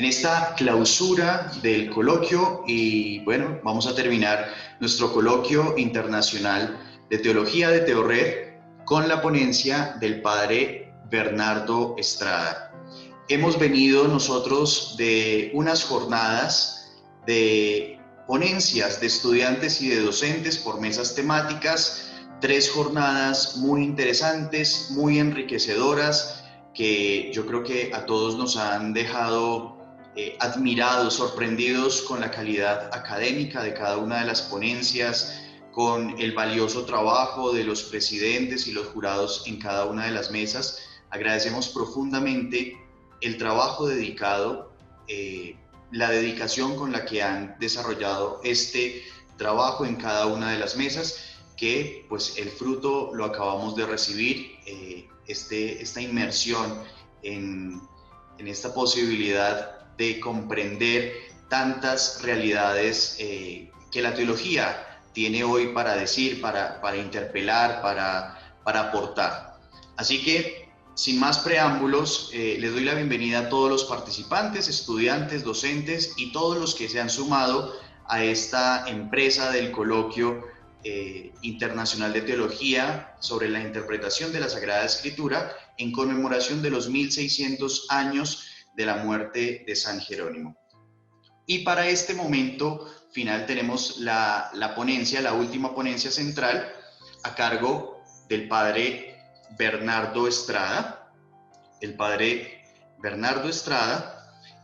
esta clausura del coloquio y bueno, vamos a terminar nuestro coloquio internacional de Teología de Teored con la ponencia del padre Bernardo Estrada. Hemos venido nosotros de unas jornadas de ponencias de estudiantes y de docentes por mesas temáticas, 3 jornadas muy interesantes, muy enriquecedoras, que yo creo que a todos nos han dejado admirados, sorprendidos con la calidad académica de cada una de las ponencias, con el valioso trabajo de los presidentes y los jurados en cada una de las mesas. Agradecemos profundamente el trabajo dedicado, la dedicación con la que han desarrollado este trabajo en cada una de las mesas, que pues el fruto lo acabamos de recibir, esta inmersión en esta posibilidad de comprender tantas realidades que la teología tiene hoy para decir, para interpelar, para aportar. Así que, sin más preámbulos, les doy la bienvenida a todos los participantes, estudiantes, docentes y todos los que se han sumado a esta empresa del coloquio internacional de teología sobre la interpretación de la Sagrada Escritura en conmemoración de los 1600 años de la muerte de San Jerónimo. Y para este momento final tenemos la ponencia, la última ponencia central, a cargo del padre Bernardo Estrada. El padre Bernardo Estrada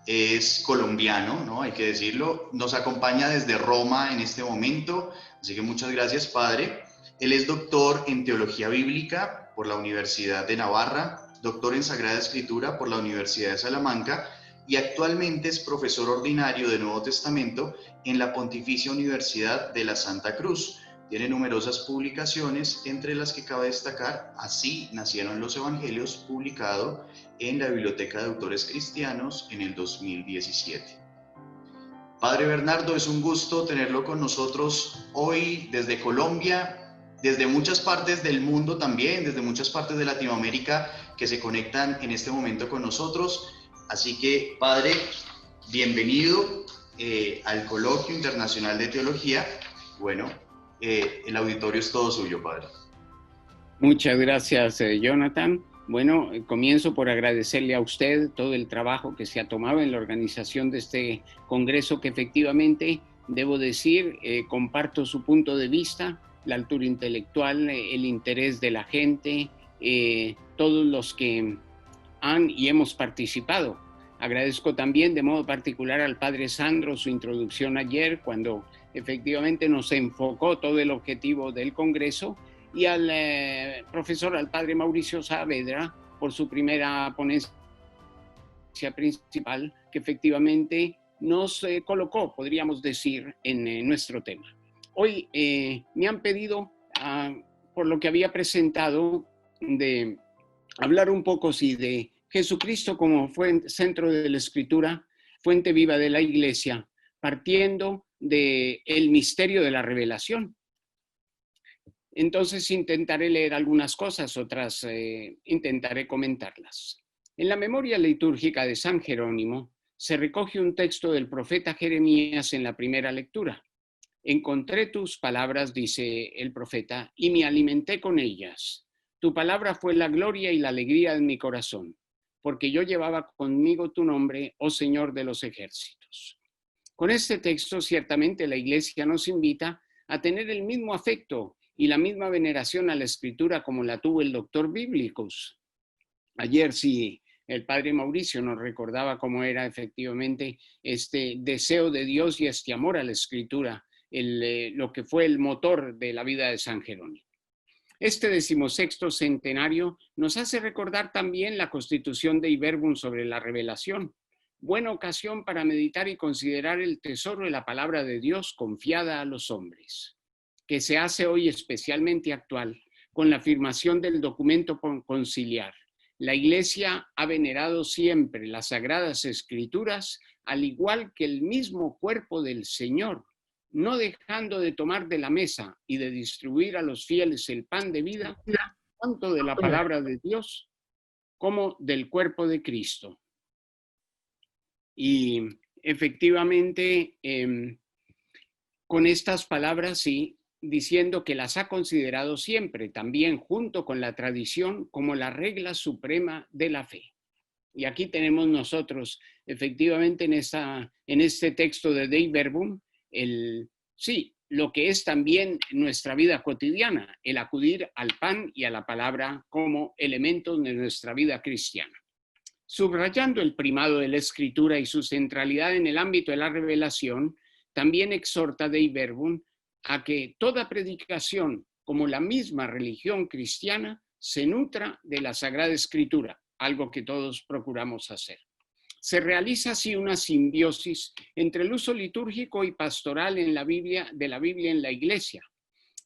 es colombiano, ¿no? Hay que decirlo. Nos acompaña desde Roma en este momento, así que muchas gracias, padre. Él es doctor en Teología Bíblica por la Universidad de Navarra, doctor en Sagrada Escritura por la Universidad de Salamanca y actualmente es profesor ordinario de Nuevo Testamento en la Pontificia Universidad de la Santa Cruz. Tiene numerosas publicaciones, entre las que cabe destacar Así nacieron los Evangelios, publicado en la Biblioteca de Autores Cristianos en el 2017. Padre Bernardo, es un gusto tenerlo con nosotros hoy desde Colombia, desde muchas partes del mundo también, desde muchas partes de Latinoamérica que se conectan en este momento con nosotros. Así que, padre, bienvenido al Coloquio Internacional de Teología. Bueno, el auditorio es todo suyo, padre. Muchas gracias, Jonathan. Bueno, comienzo por agradecerle a usted todo el trabajo que se ha tomado en la organización de este congreso, que efectivamente, debo decir, comparto su punto de vista, la altura intelectual, el interés de la gente, todos los que han y hemos participado. Agradezco también de modo particular al padre Sandro su introducción ayer, cuando efectivamente nos enfocó todo el objetivo del Congreso, y al profesor, al padre Mauricio Saavedra, por su primera ponencia principal, que efectivamente nos colocó, podríamos decir, en nuestro tema. Hoy me han pedido, por lo que había presentado, de hablar un poco, sí, de Jesucristo como centro de la Escritura, fuente viva de la Iglesia, partiendo del misterio de la revelación. Entonces intentaré leer algunas cosas, otras intentaré comentarlas. En la memoria litúrgica de San Jerónimo se recoge un texto del profeta Jeremías en la primera lectura. Encontré tus palabras, dice el profeta, y me alimenté con ellas. Tu palabra fue la gloria y la alegría de mi corazón, porque yo llevaba conmigo tu nombre, oh Señor de los ejércitos. Con este texto, ciertamente la Iglesia nos invita a tener el mismo afecto y la misma veneración a la Escritura como la tuvo el doctor Biblicus. Ayer sí, el padre Mauricio nos recordaba cómo era efectivamente este deseo de Dios y este amor a la Escritura, lo que fue el motor de la vida de San Jerónimo. Este 16º centenario nos hace recordar también la constitución de Iberbum sobre la revelación, buena ocasión para meditar y considerar el tesoro de la palabra de Dios confiada a los hombres, que se hace hoy especialmente actual con la afirmación del documento conciliar. La Iglesia ha venerado siempre las Sagradas Escrituras, al igual que el mismo cuerpo del Señor, no dejando de tomar de la mesa y de distribuir a los fieles el pan de vida, tanto de la palabra de Dios como del cuerpo de Cristo. Y efectivamente, con estas palabras, sí, diciendo que las ha considerado siempre, también junto con la tradición, como la regla suprema de la fe. Y aquí tenemos nosotros, efectivamente, en este texto de Dei Verbum, lo que es también nuestra vida cotidiana, el acudir al pan y a la palabra como elementos de nuestra vida cristiana. Subrayando el primado de la escritura y su centralidad en el ámbito de la revelación, también exhorta Dei Verbum a que toda predicación, como la misma religión cristiana, se nutra de la Sagrada Escritura, algo que todos procuramos hacer. Se realiza así una simbiosis entre el uso litúrgico y pastoral de la Biblia en la Iglesia.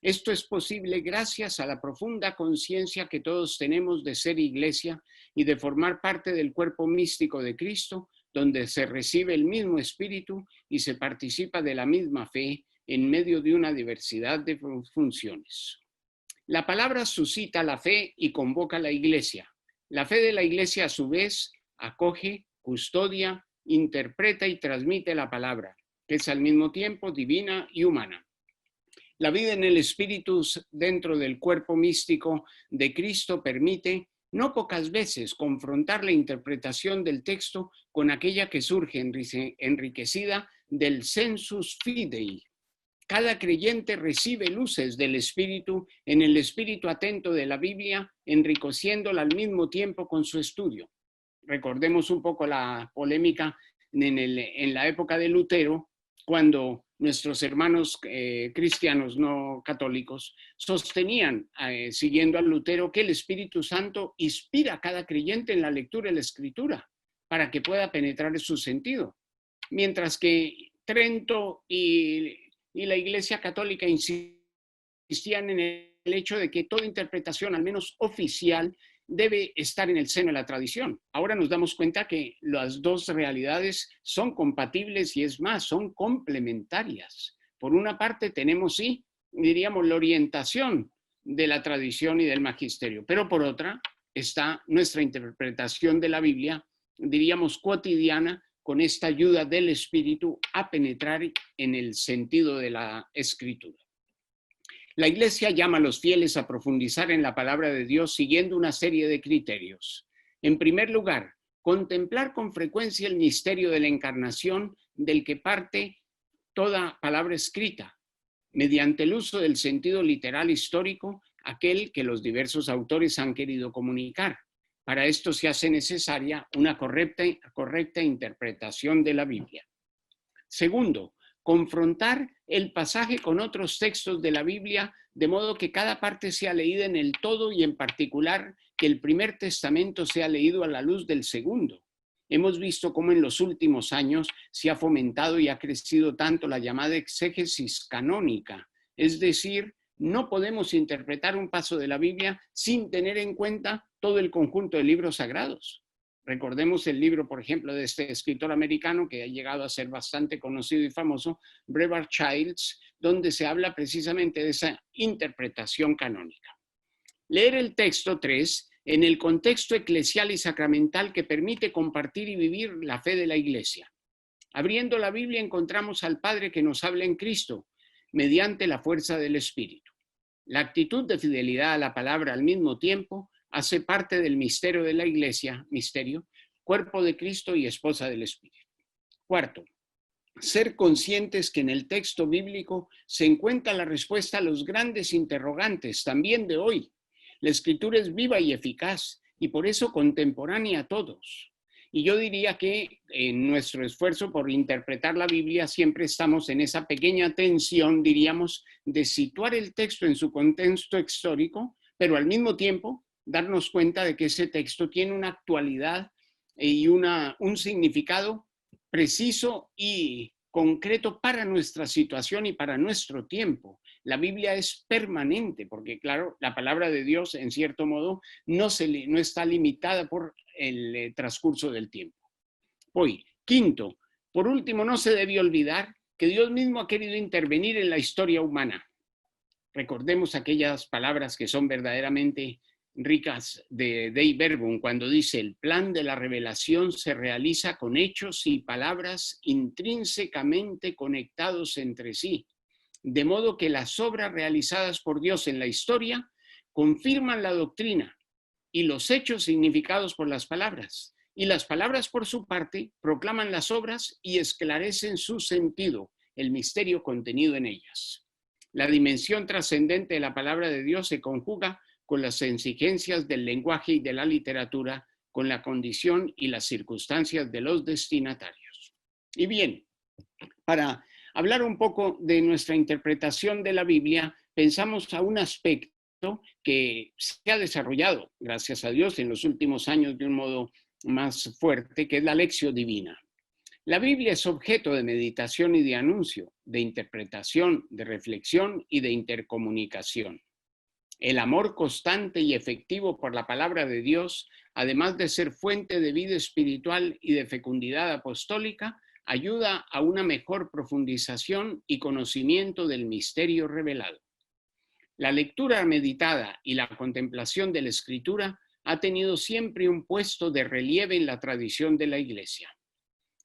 Esto es posible gracias a la profunda conciencia que todos tenemos de ser Iglesia y de formar parte del cuerpo místico de Cristo, donde se recibe el mismo Espíritu y se participa de la misma fe en medio de una diversidad de funciones. La palabra suscita la fe y convoca a la Iglesia. La fe de la Iglesia, a su vez, acoge, custodia, interpreta y transmite la palabra, que es al mismo tiempo divina y humana. La vida en el Espíritu dentro del cuerpo místico de Cristo permite, no pocas veces, confrontar la interpretación del texto con aquella que surge enriquecida del sensus fidei. Cada creyente recibe luces del Espíritu en el espíritu atento de la Biblia, enriqueciéndola al mismo tiempo con su estudio. Recordemos un poco la polémica en la época de Lutero, cuando nuestros hermanos cristianos no católicos sostenían, siguiendo a Lutero, que el Espíritu Santo inspira a cada creyente en la lectura de la Escritura para que pueda penetrar en su sentido. Mientras que Trento y la Iglesia Católica insistían en el hecho de que toda interpretación, al menos oficial, debe estar en el seno de la tradición. Ahora nos damos cuenta que las dos realidades son compatibles y es más, son complementarias. Por una parte tenemos, sí, diríamos, la orientación de la tradición y del magisterio, pero por otra está nuestra interpretación de la Biblia, diríamos, cotidiana, con esta ayuda del Espíritu a penetrar en el sentido de la Escritura. La Iglesia llama a los fieles a profundizar en la palabra de Dios siguiendo una serie de criterios. En primer lugar, contemplar con frecuencia el misterio de la encarnación del que parte toda palabra escrita, mediante el uso del sentido literal histórico, aquel que los diversos autores han querido comunicar. Para esto se hace necesaria una correcta interpretación de la Biblia. Segundo, confrontar el pasaje con otros textos de la Biblia, de modo que cada parte sea leída en el todo y en particular que el primer testamento sea leído a la luz del segundo. Hemos visto cómo en los últimos años se ha fomentado y ha crecido tanto la llamada exégesis canónica, es decir, no podemos interpretar un paso de la Biblia sin tener en cuenta todo el conjunto de libros sagrados. Recordemos el libro, por ejemplo, de este escritor americano que ha llegado a ser bastante conocido y famoso, Brevard Childs, donde se habla precisamente de esa interpretación canónica. Leer el texto 3 en el contexto eclesial y sacramental que permite compartir y vivir la fe de la Iglesia. Abriendo la Biblia encontramos al Padre que nos habla en Cristo, mediante la fuerza del Espíritu. La actitud de fidelidad a la palabra al mismo tiempo hace parte del misterio de la Iglesia, cuerpo de Cristo y esposa del Espíritu. Cuarto, ser conscientes que en el texto bíblico se encuentra la respuesta a los grandes interrogantes, también de hoy. La Escritura es viva y eficaz y por eso contemporánea a todos. Y yo diría que en nuestro esfuerzo por interpretar la Biblia siempre estamos en esa pequeña tensión, diríamos, de situar el texto en su contexto histórico, pero al mismo tiempo darnos cuenta de que ese texto tiene una actualidad y un significado preciso y concreto para nuestra situación y para nuestro tiempo. La Biblia es permanente porque, claro, la palabra de Dios, en cierto modo, no está limitada por el transcurso del tiempo. Hoy, quinto, por último, no se debe olvidar que Dios mismo ha querido intervenir en la historia humana. Recordemos aquellas palabras que son verdaderamente ricas de Dei Verbum cuando dice: el plan de la revelación se realiza con hechos y palabras intrínsecamente conectados entre sí, de modo que las obras realizadas por Dios en la historia confirman la doctrina y los hechos significados por las palabras. Y las palabras, por su parte, proclaman las obras y esclarecen su sentido, el misterio contenido en ellas. La dimensión trascendente de la palabra de Dios se conjuga con las exigencias del lenguaje y de la literatura, con la condición y las circunstancias de los destinatarios. Y bien, para hablar un poco de nuestra interpretación de la Biblia, pensamos a un aspecto que se ha desarrollado, gracias a Dios, en los últimos años de un modo más fuerte, que es la lección divina. La Biblia es objeto de meditación y de anuncio, de interpretación, de reflexión y de intercomunicación. El amor constante y efectivo por la palabra de Dios, además de ser fuente de vida espiritual y de fecundidad apostólica, ayuda a una mejor profundización y conocimiento del misterio revelado. La lectura meditada y la contemplación de la Escritura ha tenido siempre un puesto de relieve en la tradición de la Iglesia.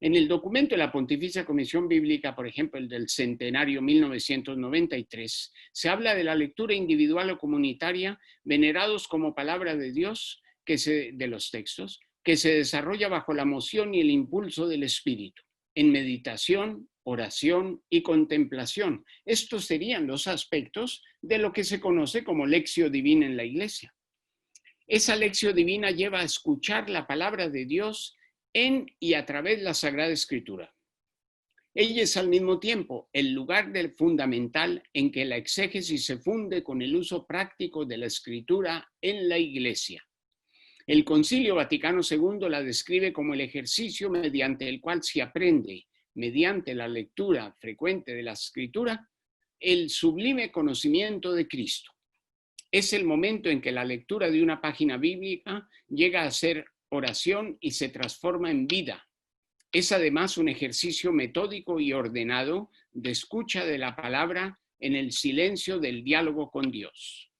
En el documento de la Pontificia Comisión Bíblica, por ejemplo, el del centenario 1993, se habla de la lectura individual o comunitaria venerados como palabra de Dios de los textos, que se desarrolla bajo la moción y el impulso del Espíritu, en meditación, oración y contemplación. Estos serían los aspectos de lo que se conoce como lección divina en la Iglesia. Esa lección divina lleva a escuchar la palabra de Dios en y a través de la Sagrada Escritura. Ella es al mismo tiempo el lugar fundamental en que la exégesis se funde con el uso práctico de la Escritura en la Iglesia. El Concilio Vaticano II la describe como el ejercicio mediante el cual se aprende, mediante la lectura frecuente de la Escritura, el sublime conocimiento de Cristo. Es el momento en que la lectura de una página bíblica llega a ser oración y se transforma en vida. Es además un ejercicio metódico y ordenado de escucha de la palabra en el silencio del diálogo con Dios.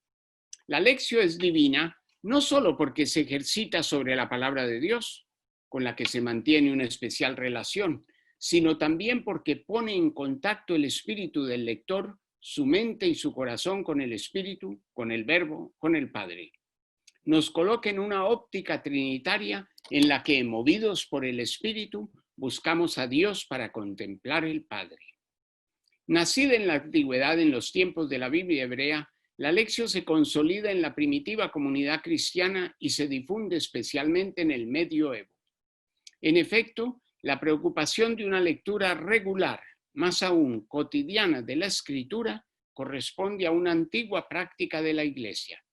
La lección es divina no solo porque se ejercita sobre la palabra de Dios, con la que se mantiene una especial relación, sino también porque pone en contacto el espíritu del lector, su mente y su corazón con el Espíritu, con el Verbo, con el Padre. Nos coloca en una óptica trinitaria en la que, movidos por el Espíritu, buscamos a Dios para contemplar el Padre. Nacida en la antigüedad, en los tiempos de la Biblia hebrea, la lección se consolida en la primitiva comunidad cristiana y se difunde especialmente en el medioevo. En efecto, la preocupación de una lectura regular, más aún cotidiana de la Escritura, corresponde a una antigua práctica de la Iglesia.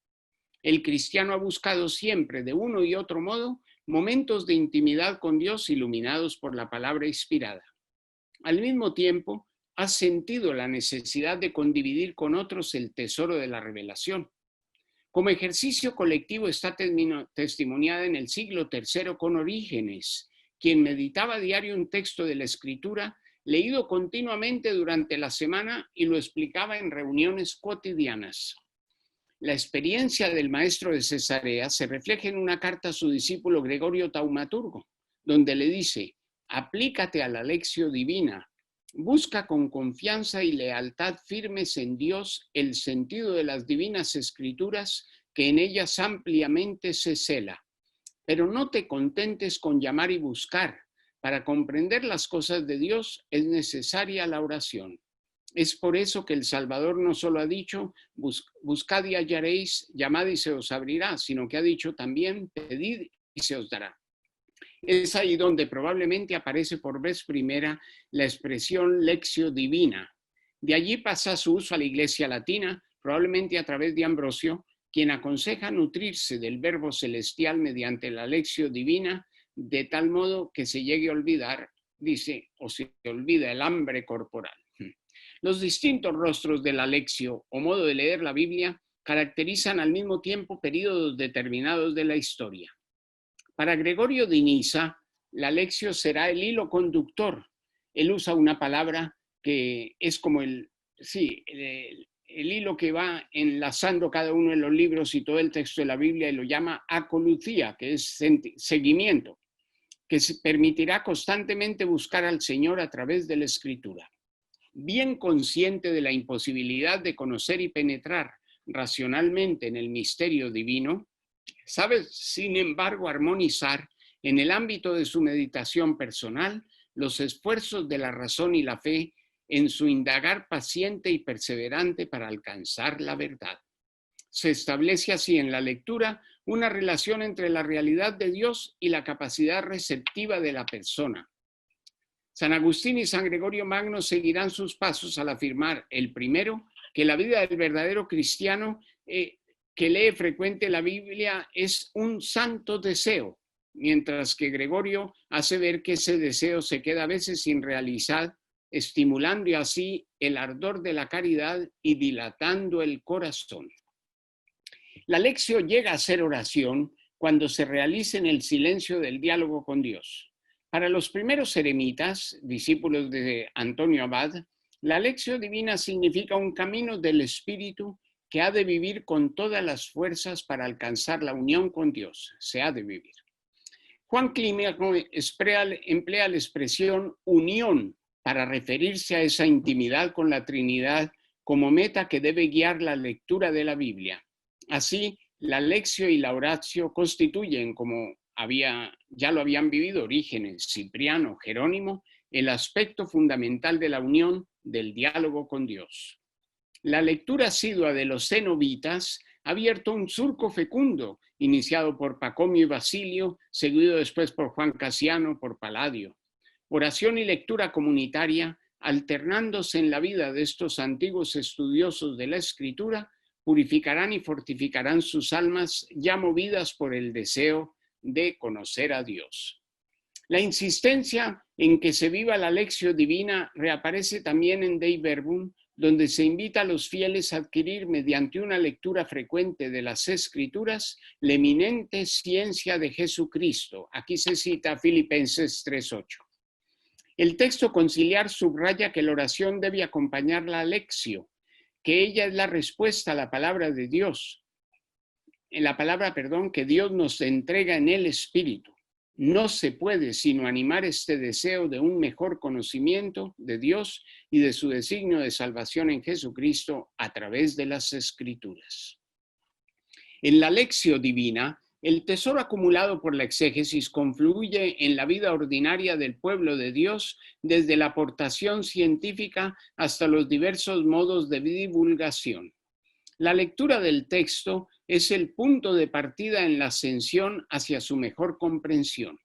El cristiano ha buscado siempre, de uno y otro modo, momentos de intimidad con Dios iluminados por la palabra inspirada. Al mismo tiempo, ha sentido la necesidad de condividir con otros el tesoro de la revelación. Como ejercicio colectivo está testimoniada en el siglo III con Orígenes, quien meditaba a diario un texto de la Escritura leído continuamente durante la semana y lo explicaba en reuniones cotidianas. La experiencia del maestro de Cesarea se refleja en una carta a su discípulo Gregorio Taumaturgo, donde le dice: aplícate a la lección divina, busca con confianza y lealtad firmes en Dios el sentido de las divinas escrituras que en ellas ampliamente se cela. Pero no te contentes con llamar y buscar. Para comprender las cosas de Dios es necesaria la oración. Es por eso que el Salvador no solo ha dicho, buscad y hallaréis, llamad y se os abrirá, sino que ha dicho también, pedid y se os dará. Es ahí donde probablemente aparece por vez primera la expresión lección divina. De allí pasa su uso a la Iglesia latina, probablemente a través de Ambrosio, quien aconseja nutrirse del verbo celestial mediante la lección divina, de tal modo que se llegue a olvidar, dice, o se olvida el hambre corporal. Los distintos rostros de la lección o modo de leer la Biblia caracterizan al mismo tiempo períodos determinados de la historia. Para Gregorio de Niza, la lección será el hilo conductor. Él usa una palabra que es como el hilo que va enlazando cada uno de los libros y todo el texto de la Biblia y lo llama acolucía, que es seguimiento, que permitirá constantemente buscar al Señor a través de la Escritura. Bien consciente de la imposibilidad de conocer y penetrar racionalmente en el misterio divino, sabe, sin embargo, armonizar en el ámbito de su meditación personal los esfuerzos de la razón y la fe en su indagar paciente y perseverante para alcanzar la verdad. Se establece así en la lectura una relación entre la realidad de Dios y la capacidad receptiva de la persona. San Agustín y San Gregorio Magno seguirán sus pasos al afirmar, el primero, que la vida del verdadero cristiano que lee frecuente la Biblia es un santo deseo, mientras que Gregorio hace ver que ese deseo se queda a veces sin realizar, estimulando así el ardor de la caridad y dilatando el corazón. La lección llega a ser oración cuando se realiza en el silencio del diálogo con Dios. Para los primeros eremitas, discípulos de Antonio Abad, la lección divina significa un camino del espíritu que ha de vivir con todas las fuerzas para alcanzar la unión con Dios. Se ha de vivir. Juan Clímaco emplea la expresión unión para referirse a esa intimidad con la Trinidad como meta que debe guiar la lectura de la Biblia. Así, la lección y la oratio constituyen, como ya lo habían vivido Orígenes, Cipriano, Jerónimo, el aspecto fundamental de la unión del diálogo con Dios. La lectura asidua de los cenobitas ha abierto un surco fecundo, iniciado por Pacomio y Basilio, seguido después por Juan Casiano, por Palladio. Oración y lectura comunitaria, alternándose en la vida de estos antiguos estudiosos de la Escritura, purificarán y fortificarán sus almas ya movidas por el deseo de conocer a Dios. La insistencia en que se viva la lección divina reaparece también en Dei Verbum, donde se invita a los fieles a adquirir mediante una lectura frecuente de las Escrituras la eminente ciencia de Jesucristo. Aquí se cita Filipenses 3:8. El texto conciliar subraya que la oración debe acompañar la lección, que ella es la respuesta a la palabra de Dios, que Dios nos entrega en el Espíritu. No se puede sino animar este deseo de un mejor conocimiento de Dios y de su designio de salvación en Jesucristo a través de las Escrituras. En la lección divina, el tesoro acumulado por la exégesis confluye en la vida ordinaria del pueblo de Dios desde la aportación científica hasta los diversos modos de divulgación. La lectura del texto es el punto de partida en la ascensión hacia su mejor comprensión.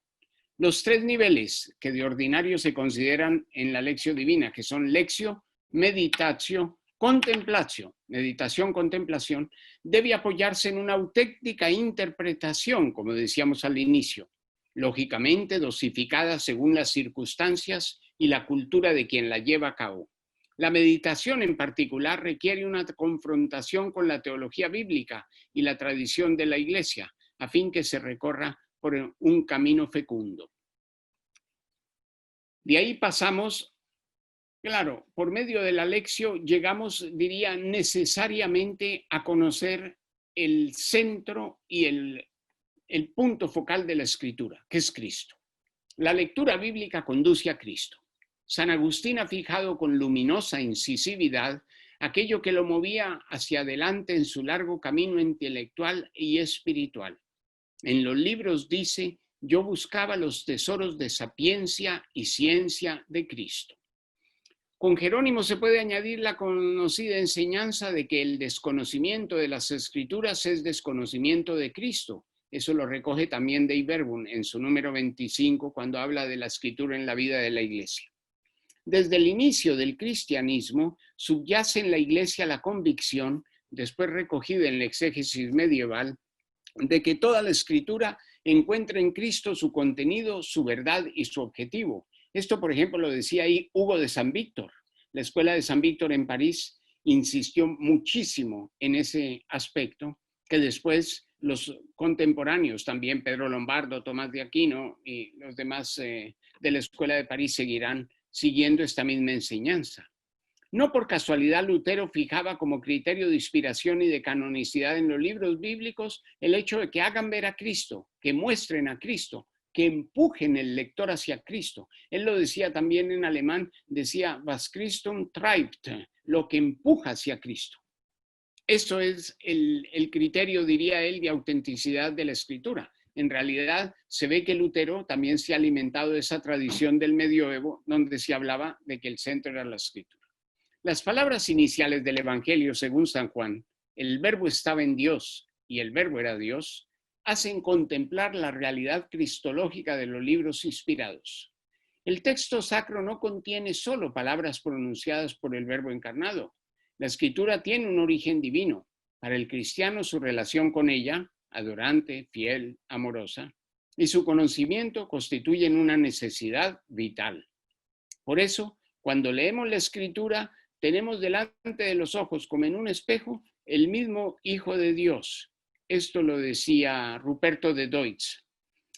Los tres niveles que de ordinario se consideran en la lección divina, que son lectio, meditatio, contemplatio, meditación, contemplación, debe apoyarse en una auténtica interpretación, como decíamos al inicio, lógicamente dosificada según las circunstancias y la cultura de quien la lleva a cabo. La meditación en particular requiere una confrontación con la teología bíblica y la tradición de la Iglesia, a fin que se recorra por un camino fecundo. De ahí pasamos, claro, por medio de la lección llegamos, diría, necesariamente a conocer el centro y el punto focal de la Escritura, que es Cristo. La lectura bíblica conduce a Cristo. San Agustín ha fijado con luminosa incisividad aquello que lo movía hacia adelante en su largo camino intelectual y espiritual. En los libros dice: yo buscaba los tesoros de sapiencia y ciencia de Cristo. Con Jerónimo se puede añadir la conocida enseñanza de que el desconocimiento de las Escrituras es desconocimiento de Cristo. Eso lo recoge también Dei Verbum en su número 25 cuando habla de la Escritura en la vida de la Iglesia. Desde el inicio del cristianismo subyace en la Iglesia la convicción, después recogida en la exégesis medieval, de que toda la Escritura encuentra en Cristo su contenido, su verdad y su objetivo. Esto, por ejemplo, lo decía ahí Hugo de San Víctor. La Escuela de San Víctor en París insistió muchísimo en ese aspecto, que después los contemporáneos, también Pedro Lombardo, Tomás de Aquino y los demás de la Escuela de París seguirán siguiendo esta misma enseñanza. No por casualidad Lutero fijaba como criterio de inspiración y de canonicidad en los libros bíblicos el hecho de que hagan ver a Cristo, que muestren a Cristo, que empujen el lector hacia Cristo. Él lo decía también en alemán, decía, was Christum treibt, lo que empuja hacia Cristo. Eso es el criterio, diría él, de autenticidad de la escritura. En realidad se ve que Lutero también se ha alimentado de esa tradición del medioevo, donde se hablaba de que el centro era la escritura. Las palabras iniciales del Evangelio, según San Juan, el verbo estaba en Dios y el verbo era Dios, hacen contemplar la realidad cristológica de los libros inspirados. El texto sacro no contiene solo palabras pronunciadas por el verbo encarnado. La escritura tiene un origen divino. Para el cristiano, su relación con ella, adorante, fiel, amorosa, y su conocimiento constituyen una necesidad vital. Por eso, cuando leemos la escritura, tenemos delante de los ojos, como en un espejo, el mismo Hijo de Dios. Esto lo decía Ruperto de Deutz.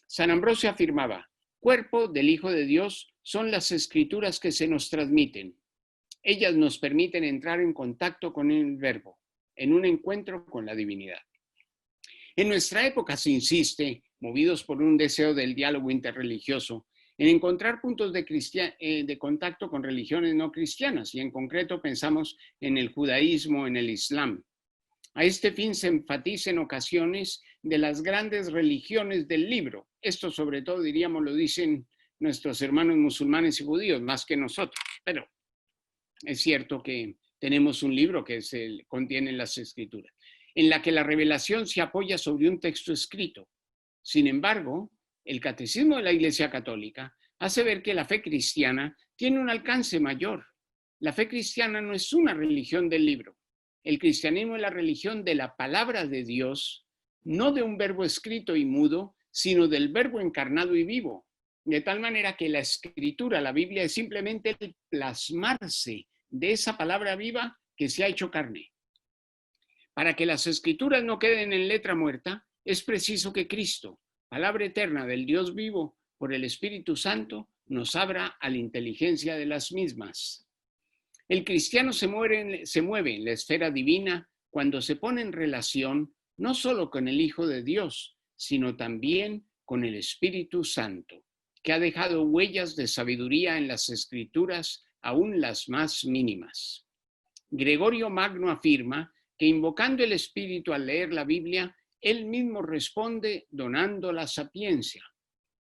San Ambrosio afirmaba, cuerpo del Hijo de Dios son las escrituras que se nos transmiten. Ellas nos permiten entrar en contacto con el verbo, en un encuentro con la divinidad. En nuestra época se insiste, movidos por un deseo del diálogo interreligioso, en encontrar puntos de contacto con religiones no cristianas, y en concreto pensamos en el judaísmo, en el islam. A este fin se enfatiza en ocasiones de las grandes religiones del libro. Esto sobre todo, diríamos, lo dicen nuestros hermanos musulmanes y judíos, más que nosotros. Pero es cierto que tenemos un libro que contiene las escrituras, en la que la revelación se apoya sobre un texto escrito. Sin embargo, el Catecismo de la Iglesia Católica hace ver que la fe cristiana tiene un alcance mayor. La fe cristiana no es una religión del libro. El cristianismo es la religión de la palabra de Dios, no de un verbo escrito y mudo, sino del verbo encarnado y vivo. De tal manera que la escritura, la Biblia, es simplemente el plasmarse de esa palabra viva que se ha hecho carne. Para que las escrituras no queden en letra muerta, es preciso que Cristo, palabra eterna del Dios vivo, por el Espíritu Santo, nos abra a la inteligencia de las mismas. El cristiano se mueve en la esfera divina cuando se pone en relación no solo con el Hijo de Dios, sino también con el Espíritu Santo, que ha dejado huellas de sabiduría en las Escrituras, aún las más mínimas. Gregorio Magno afirma que invocando el Espíritu al leer la Biblia, él mismo responde donando la sapiencia.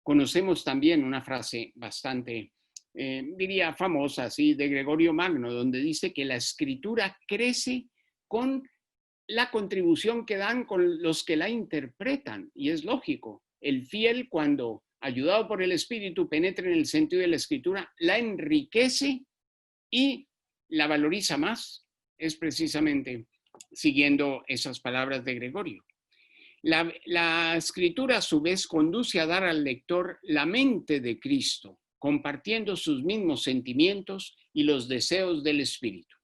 Conocemos también una frase bastante, diría famosa, así, de Gregorio Magno, donde dice que la escritura crece con la contribución que dan con los que la interpretan, y es lógico. El fiel, cuando ayudado por el Espíritu penetra en el sentido de la escritura, la enriquece y la valoriza más. Es precisamente siguiendo esas palabras de Gregorio. La escritura a su vez conduce a dar al lector la mente de Cristo, compartiendo sus mismos sentimientos y los deseos del Espíritu.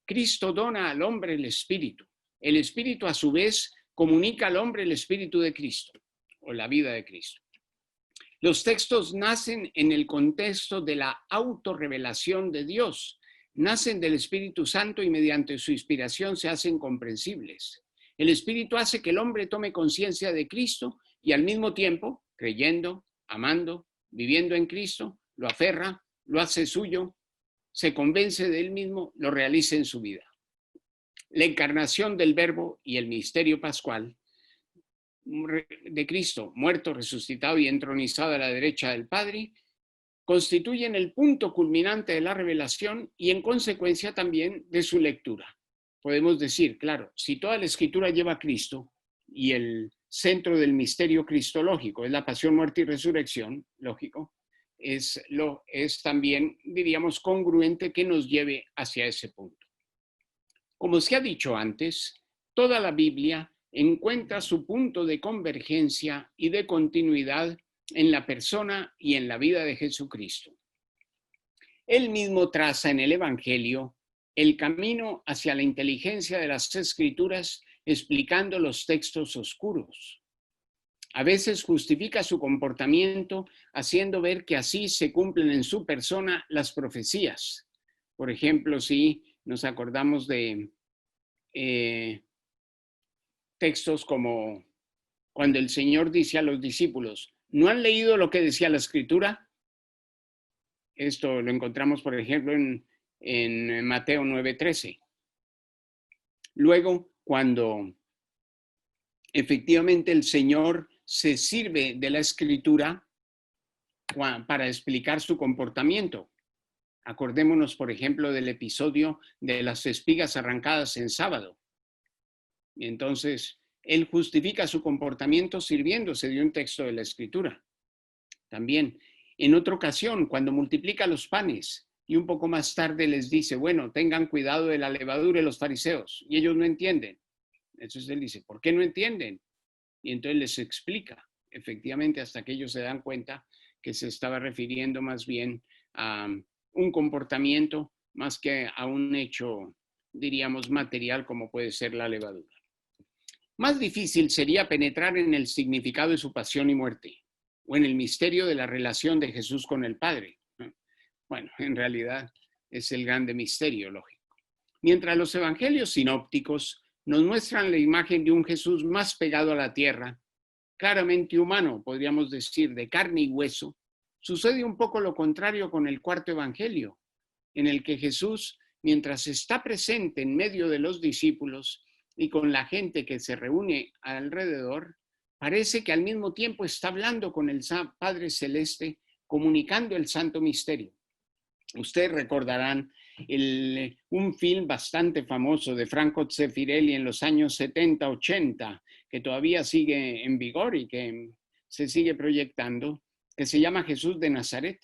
Cristo dona al hombre el Espíritu. El Espíritu a su vez comunica al hombre el Espíritu de Cristo o la vida de Cristo. Los textos nacen en el contexto de la autorrevelación de Dios, nacen del Espíritu Santo y mediante su inspiración se hacen comprensibles. El Espíritu hace que el hombre tome conciencia de Cristo y al mismo tiempo, creyendo, amando, viviendo en Cristo, lo aferra, lo hace suyo, se convence de él mismo, lo realiza en su vida. La encarnación del Verbo y el misterio pascual de Cristo, muerto, resucitado y entronizado a la derecha del Padre, constituyen el punto culminante de la revelación y en consecuencia también de su lectura. Podemos decir, claro, si toda la escritura lleva a Cristo y el centro del misterio cristológico es la pasión, muerte y resurrección, lógico, es también, diríamos, congruente que nos lleve hacia ese punto. Como se ha dicho antes, toda la Biblia encuentra su punto de convergencia y de continuidad en la persona y en la vida de Jesucristo. Él mismo traza en el Evangelio el camino hacia la inteligencia de las Escrituras, explicando los textos oscuros. A veces justifica su comportamiento haciendo ver que así se cumplen en su persona las profecías. Por ejemplo, si nos acordamos de textos como cuando el Señor dice a los discípulos, ¿no han leído lo que decía la Escritura? Esto lo encontramos, por ejemplo, en Mateo 9:13. Luego, cuando efectivamente el Señor se sirve de la Escritura para explicar su comportamiento. Acordémonos, por ejemplo, del episodio de las espigas arrancadas en sábado. Y entonces, Él justifica su comportamiento sirviéndose de un texto de la Escritura. También, en otra ocasión, cuando multiplica los panes y un poco más tarde les dice, bueno, tengan cuidado de la levadura de los fariseos, y ellos no entienden. Entonces Él dice, ¿por qué no entienden? Y entonces les explica, efectivamente, hasta que ellos se dan cuenta que se estaba refiriendo más bien a un comportamiento más que a un hecho, diríamos, material como puede ser la levadura. Más difícil sería penetrar en el significado de su pasión y muerte, o en el misterio de la relación de Jesús con el Padre. Bueno, en realidad es el grande misterio, lógico. Mientras los evangelios sinópticos nos muestran la imagen de un Jesús más pegado a la tierra, claramente humano, podríamos decir, de carne y hueso, sucede un poco lo contrario con el cuarto evangelio, en el que Jesús, mientras está presente en medio de los discípulos y con la gente que se reúne alrededor, parece que al mismo tiempo está hablando con el Padre Celeste, comunicando el santo misterio. Ustedes recordarán un film bastante famoso de Franco Zeffirelli en los años 70, 80, que todavía sigue en vigor y que se sigue proyectando, que se llama Jesús de Nazaret.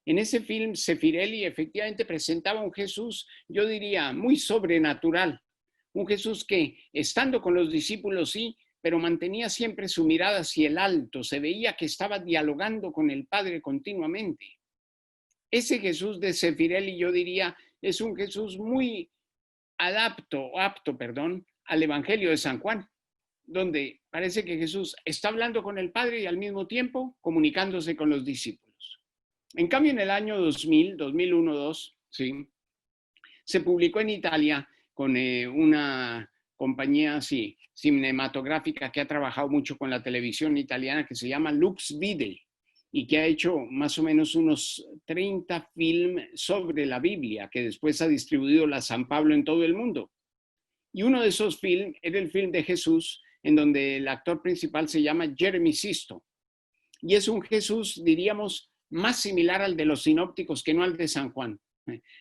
En ese film, Zeffirelli efectivamente presentaba un Jesús, yo diría, muy sobrenatural. Un Jesús que, estando con los discípulos, sí, pero mantenía siempre su mirada hacia el alto. Se veía que estaba dialogando con el Padre continuamente. Ese Jesús de Zeffirelli, yo diría, es un Jesús muy apto al Evangelio de San Juan, donde parece que Jesús está hablando con el Padre y al mismo tiempo comunicándose con los discípulos. En cambio, en el año 2001-2002, ¿sí?, se publicó en Italia con una compañía cinematográfica que ha trabajado mucho con la televisión italiana, que se llama Lux Vide, y que ha hecho más o menos unos 30 films sobre la Biblia, que después ha distribuido la San Pablo en todo el mundo. Y uno de esos films era el film de Jesús, en donde el actor principal se llama Jeremy Sisto. Y es un Jesús, diríamos, más similar al de los sinópticos que no al de San Juan.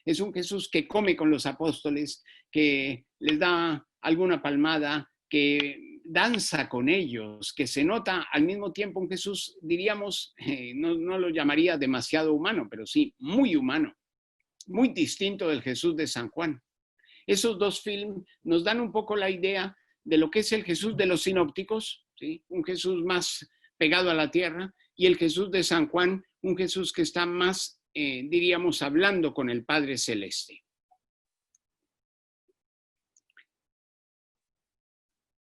Es un Jesús que come con los apóstoles, que les da alguna palmada, que danza con ellos, que se nota al mismo tiempo un Jesús, diríamos, no lo llamaría demasiado humano, pero sí, muy humano, muy distinto del Jesús de San Juan. Esos dos films nos dan un poco la idea de lo que es el Jesús de los sinópticos, ¿sí?, un Jesús más pegado a la tierra, y el Jesús de San Juan, un Jesús que está más, diríamos, hablando con el Padre Celeste.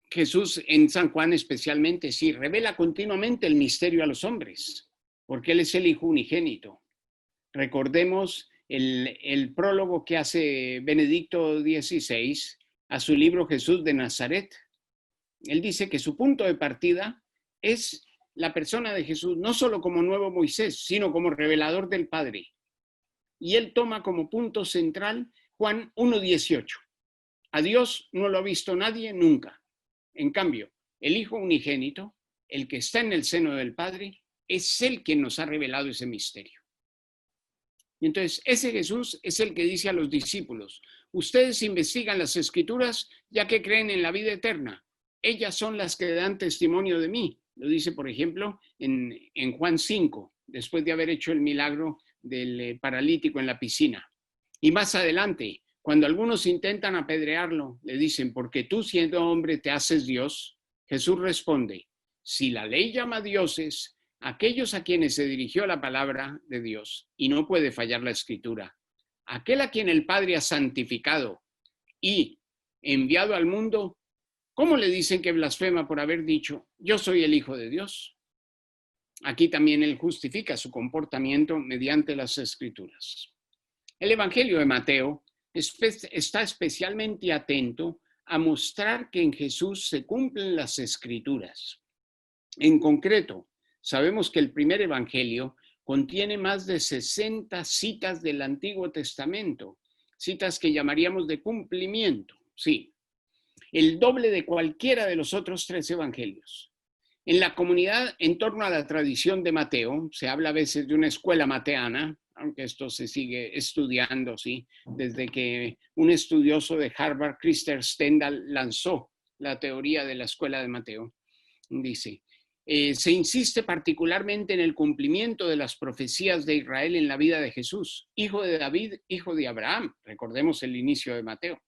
Jesús en San Juan especialmente, sí, revela continuamente el misterio a los hombres, porque Él es el Hijo unigénito. Recordemos el prólogo que hace Benedicto XVI a su libro Jesús de Nazaret. Él dice que su punto de partida es la persona de Jesús, no solo como nuevo Moisés, sino como revelador del Padre. Y él toma como punto central Juan 1:18. A Dios no lo ha visto nadie nunca. En cambio, el Hijo unigénito, el que está en el seno del Padre, es el que nos ha revelado ese misterio. Y entonces, ese Jesús es el que dice a los discípulos, ustedes investigan las Escrituras ya que creen en la vida eterna. Ellas son las que dan testimonio de mí. Lo dice, por ejemplo, en Juan 5, después de haber hecho el milagro del paralítico en la piscina. Y más adelante, cuando algunos intentan apedrearlo, le dicen, porque tú siendo hombre te haces Dios. Jesús responde, si la ley llama dioses, aquellos a quienes se dirigió la palabra de Dios, y no puede fallar la Escritura, aquel a quien el Padre ha santificado y enviado al mundo, ¿cómo le dicen que blasfema por haber dicho, yo soy el Hijo de Dios? Aquí también él justifica su comportamiento mediante las Escrituras. El Evangelio de Mateo está especialmente atento a mostrar que en Jesús se cumplen las Escrituras. En concreto, sabemos que el primer Evangelio contiene más de 60 citas del Antiguo Testamento, citas que llamaríamos de cumplimiento, sí, el doble de cualquiera de los otros 3 evangelios. En la comunidad, en torno a la tradición de Mateo, se habla a veces de una escuela mateana, aunque esto se sigue estudiando, ¿sí? Desde que un estudioso de Harvard, Christer Stendhal, lanzó la teoría de la escuela de Mateo. Dice, se insiste particularmente en el cumplimiento de las profecías de Israel en la vida de Jesús, hijo de David, hijo de Abraham. Recordemos el inicio de Mateo.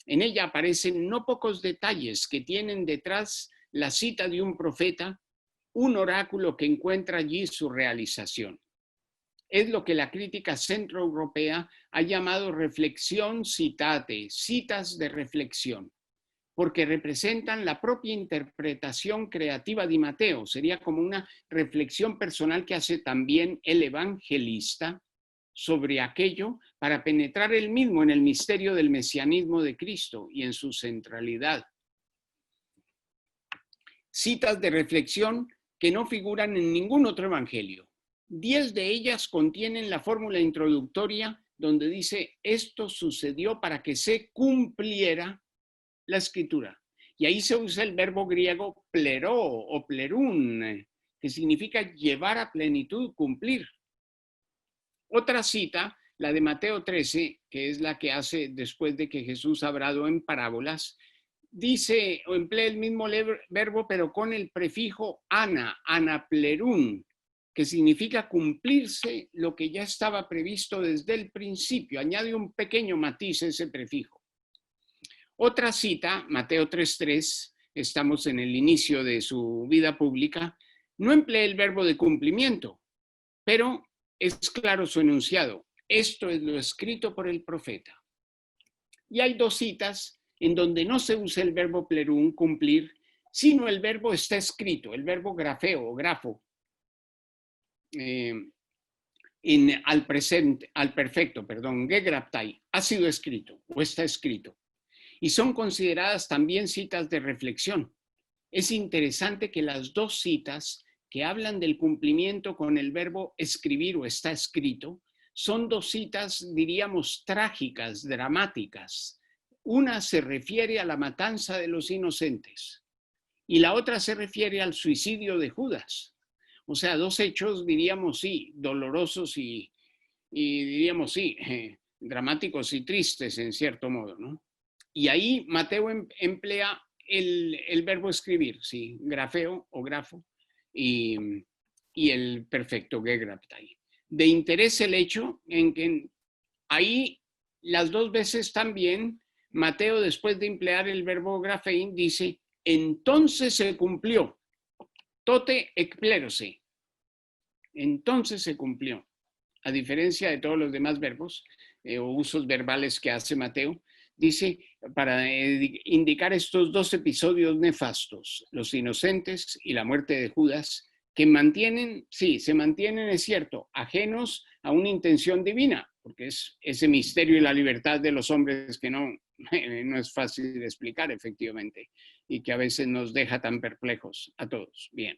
En ella aparecen no pocos detalles que tienen detrás la cita de un profeta, un oráculo que encuentra allí su realización. Es lo que la crítica centroeuropea ha llamado reflexión citate, citas de reflexión, porque representan la propia interpretación creativa de Mateo. Sería como una reflexión personal que hace también el evangelista sobre aquello para penetrar él mismo en el misterio del mesianismo de Cristo y en su centralidad. Citas de reflexión que no figuran en ningún otro evangelio. 10 de ellas contienen la fórmula introductoria donde dice, esto sucedió para que se cumpliera la escritura. Y ahí se usa el verbo griego pleró o plerún, que significa llevar a plenitud, cumplir. Otra cita, la de Mateo 13, que es la que hace después de que Jesús ha hablado en parábolas, dice o emplea el mismo verbo, pero con el prefijo anaplerún, que significa cumplirse lo que ya estaba previsto desde el principio. Añade un pequeño matiz ese prefijo. Otra cita, Mateo 3:3, estamos en el inicio de su vida pública, no emplea el verbo de cumplimiento, pero es claro su enunciado. Esto es lo escrito por el profeta. Y hay 2 citas en donde no se usa el verbo plerún, cumplir, sino el verbo está escrito, el verbo grafeo o grafo, al perfecto, gegraptai, ha sido escrito o está escrito. Y son consideradas también citas de reflexión. Es interesante que las 2 citas que hablan del cumplimiento con el verbo escribir o está escrito, son 2 citas, diríamos, trágicas, dramáticas. Una se refiere a la matanza de los inocentes y la otra se refiere al suicidio de Judas. O sea, 2 hechos, diríamos, sí, dolorosos y diríamos, sí, dramáticos y tristes en cierto modo, ¿no? Y ahí Mateo emplea el verbo escribir, sí, grafeo o grafo, y el perfecto gegraptai. De interés el hecho en que ahí las 2 veces también Mateo, después de emplear el verbo grafein, dice, entonces se cumplió, tote ekplerose, entonces se cumplió. A diferencia de todos los demás verbos o usos verbales que hace Mateo, dice, para indicar estos 2 episodios nefastos, los inocentes y la muerte de Judas, que mantienen, sí, se mantienen, es cierto, ajenos a una intención divina, porque es ese misterio y la libertad de los hombres que no es fácil de explicar, efectivamente, y que a veces nos deja tan perplejos a todos. Bien.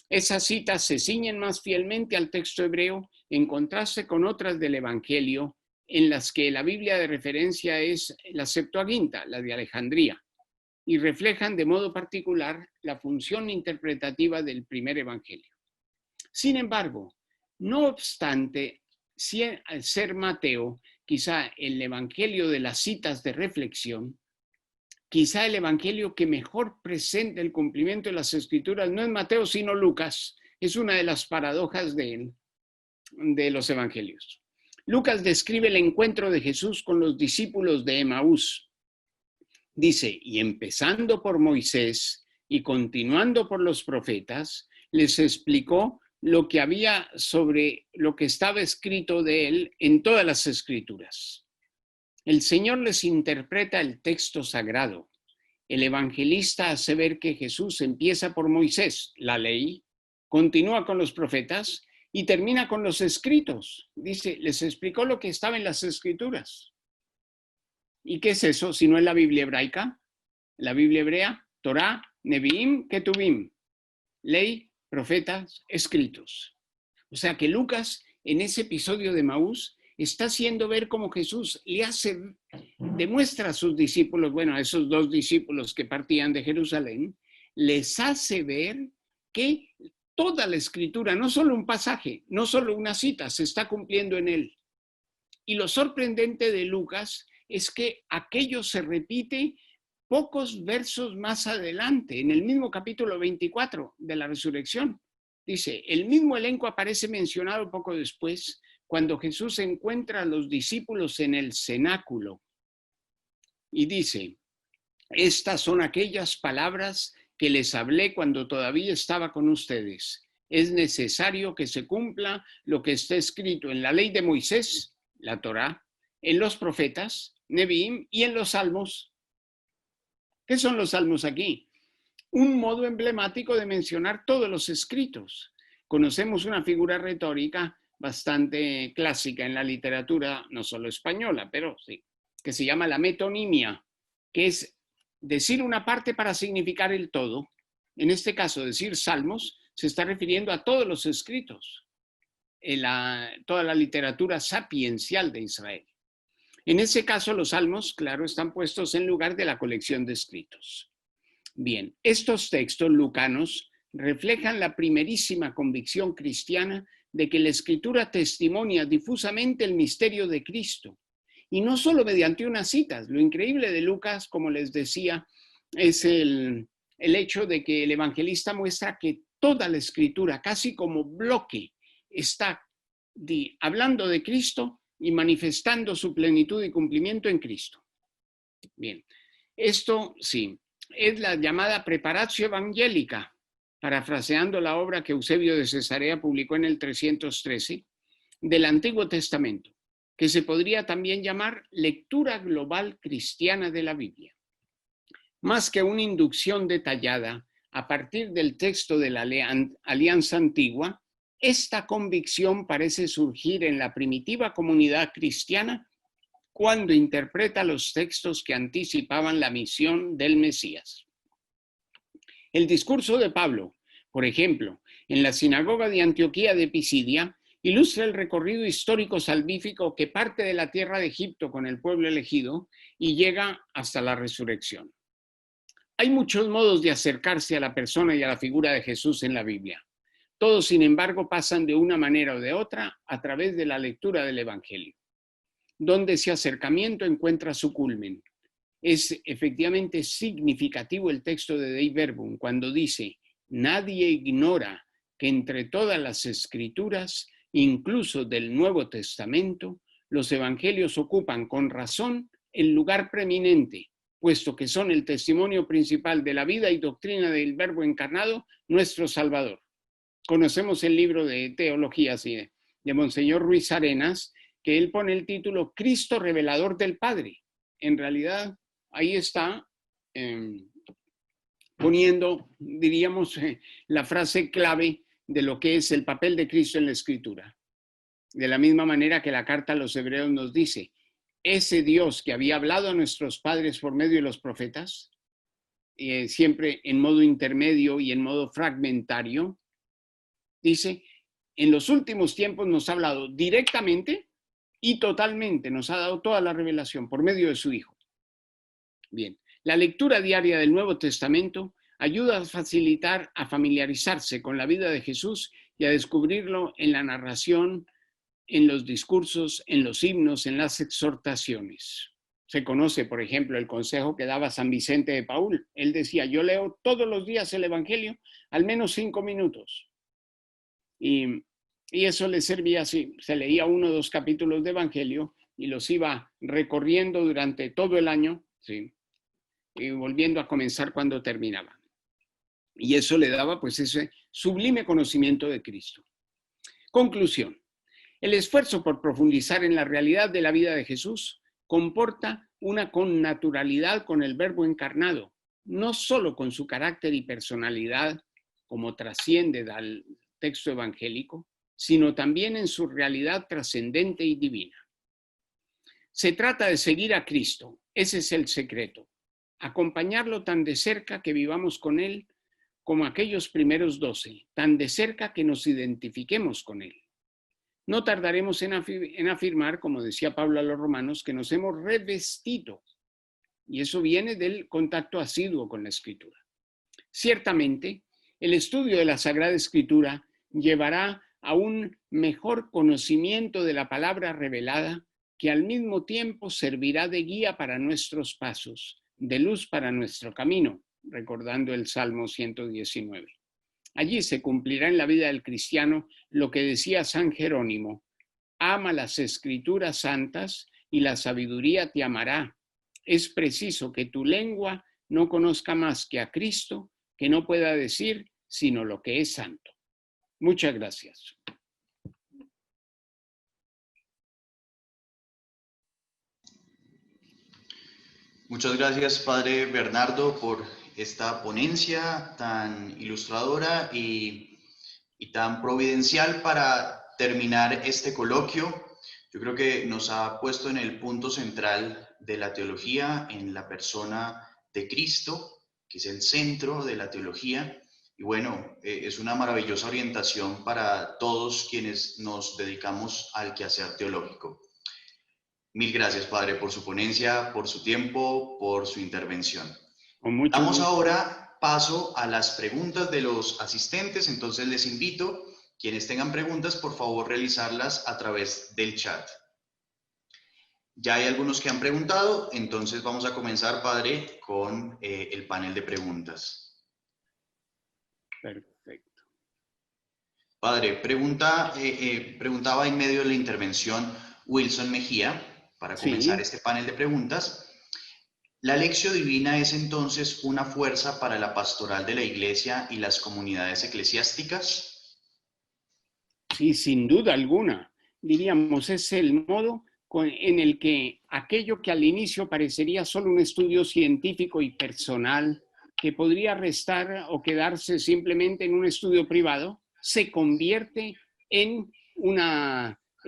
Esas citas se ciñen más fielmente al texto hebreo en contraste con otras del Evangelio en las que la Biblia de referencia es la Septuaginta, la de Alejandría, y reflejan de modo particular la función interpretativa del primer Evangelio. Sin embargo, no obstante, al ser Mateo quizá el Evangelio de las citas de reflexión, quizá el evangelio que mejor presenta el cumplimiento de las escrituras no es Mateo, sino Lucas. Es una de las paradojas de los evangelios. Lucas describe el encuentro de Jesús con los discípulos de Emaús. Dice, y empezando por Moisés y continuando por los profetas, les explicó lo que había sobre lo que estaba escrito de él en todas las escrituras. El Señor les interpreta el texto sagrado. El evangelista hace ver que Jesús empieza por Moisés, la ley, continúa con los profetas Y termina con los escritos. Dice, les explicó lo que estaba en las escrituras. ¿Y qué es eso? Si no es la Biblia hebraica, la Biblia hebrea, Torah, Nevi'im, Ketuvim, ley, profetas, escritos. O sea que Lucas, en ese episodio de Maús, está haciendo ver cómo Jesús demuestra a sus discípulos, bueno, a esos 2 discípulos que partían de Jerusalén, les hace ver que toda la escritura, no solo un pasaje, no solo una cita, se está cumpliendo en él. Y lo sorprendente de Lucas es que aquello se repite pocos versos más adelante, en el mismo capítulo 24 de la resurrección. Dice, el mismo elenco aparece mencionado poco después, cuando Jesús encuentra a los discípulos en el cenáculo. Y dice, estas son aquellas palabras que les hablé cuando todavía estaba con ustedes. Es necesario que se cumpla lo que está escrito en la ley de Moisés, la Torá, en los profetas, Nevi'im, y en los salmos. ¿Qué son los salmos aquí? Un modo emblemático de mencionar todos los escritos. Conocemos una figura retórica bastante clásica en la literatura, no solo española, pero sí, que se llama la metonimia, que es decir una parte para significar el todo. En este caso, decir salmos se está refiriendo a todos los escritos, toda la literatura sapiencial de Israel. En ese caso, los salmos, claro, están puestos en lugar de la colección de escritos. Bien, estos textos lucanos reflejan la primerísima convicción cristiana de que la escritura testimonia difusamente el misterio de Cristo. Y no solo mediante unas citas. Lo increíble de Lucas, como les decía, es el hecho de que el evangelista muestra que toda la escritura, casi como bloque, está hablando de Cristo y manifestando su plenitud y cumplimiento en Cristo. Bien, esto sí, es la llamada preparatio evangélica, parafraseando la obra que Eusebio de Cesarea publicó en el 313 del Antiguo Testamento, que se podría también llamar lectura global cristiana de la Biblia. Más que una inducción detallada a partir del texto de la Alianza Antigua, esta convicción parece surgir en la primitiva comunidad cristiana cuando interpreta los textos que anticipaban la misión del Mesías. El discurso de Pablo, por ejemplo, en la sinagoga de Antioquía de Pisidia, ilustra el recorrido histórico salvífico que parte de la tierra de Egipto con el pueblo elegido y llega hasta la resurrección. Hay muchos modos de acercarse a la persona y a la figura de Jesús en la Biblia. Todos, sin embargo, pasan de una manera o de otra a través de la lectura del Evangelio, donde ese acercamiento encuentra su culmen. Es efectivamente significativo el texto de Dei Verbum cuando dice, nadie ignora que entre todas las escrituras, incluso del Nuevo Testamento, los evangelios ocupan con razón el lugar preeminente, puesto que son el testimonio principal de la vida y doctrina del Verbo encarnado, nuestro Salvador. Conocemos el libro de teología de Monseñor Ruiz Arenas, que él pone el título Cristo revelador del Padre. En realidad, ahí está poniendo, diríamos, la frase clave de lo que es el papel de Cristo en la Escritura. De la misma manera que la carta a los Hebreos nos dice, ese Dios que había hablado a nuestros padres por medio de los profetas, siempre en modo intermedio y en modo fragmentario, dice, en los últimos tiempos nos ha hablado directamente y totalmente, nos ha dado toda la revelación por medio de su Hijo. Bien, la lectura diaria del Nuevo Testamento ayuda a facilitar, a familiarizarse con la vida de Jesús y a descubrirlo en la narración, en los discursos, en los himnos, en las exhortaciones. Se conoce, por ejemplo, el consejo que daba San Vicente de Paúl. Él decía, yo leo todos los días el Evangelio, al menos 5 minutos. Y eso le servía así. Se leía 1 o 2 capítulos de Evangelio y los iba recorriendo durante todo el año, ¿sí? Y volviendo a comenzar cuando terminaba. Y eso le daba pues ese sublime conocimiento de Cristo. Conclusión. El esfuerzo por profundizar en la realidad de la vida de Jesús comporta una connaturalidad con el Verbo encarnado, no solo con su carácter y personalidad, como trasciende del texto evangélico, sino también en su realidad trascendente y divina. Se trata de seguir a Cristo, ese es el secreto. Acompañarlo tan de cerca que vivamos con Él como aquellos primeros 12, tan de cerca que nos identifiquemos con Él. No tardaremos en afirmar, como decía Pablo a los romanos, que nos hemos revestido, y eso viene del contacto asiduo con la Escritura. Ciertamente, el estudio de la Sagrada Escritura llevará a un mejor conocimiento de la palabra revelada, que al mismo tiempo servirá de guía para nuestros pasos, de luz para nuestro camino, recordando el Salmo 119. Allí se cumplirá en la vida del cristiano lo que decía San Jerónimo: ama las Escrituras santas y la sabiduría te amará. Es preciso que tu lengua no conozca más que a Cristo, que no pueda decir sino lo que es santo. Muchas gracias. Muchas gracias, Padre Bernardo, por esta ponencia tan ilustradora y tan providencial para terminar este coloquio. Yo creo que nos ha puesto en el punto central de la teología, en la persona de Cristo, que es el centro de la teología. Y bueno, es una maravillosa orientación para todos quienes nos dedicamos al quehacer teológico. Mil gracias, Padre, por su ponencia, por su tiempo, por su intervención. Damos ahora paso a las preguntas de los asistentes, entonces les invito, quienes tengan preguntas, por favor, realizarlas a través del chat. Ya hay algunos que han preguntado, entonces vamos a comenzar, Padre, con el panel de preguntas. Perfecto. Padre, preguntaba en medio de la intervención Wilson Mejía, para comenzar este panel de preguntas. ¿La Lectio Divina es entonces una fuerza para la pastoral de la Iglesia y las comunidades eclesiásticas? Sí, sin duda alguna. Diríamos, es el modo en el que aquello que al inicio parecería solo un estudio científico y personal, que podría restar o quedarse simplemente en un estudio privado, se convierte en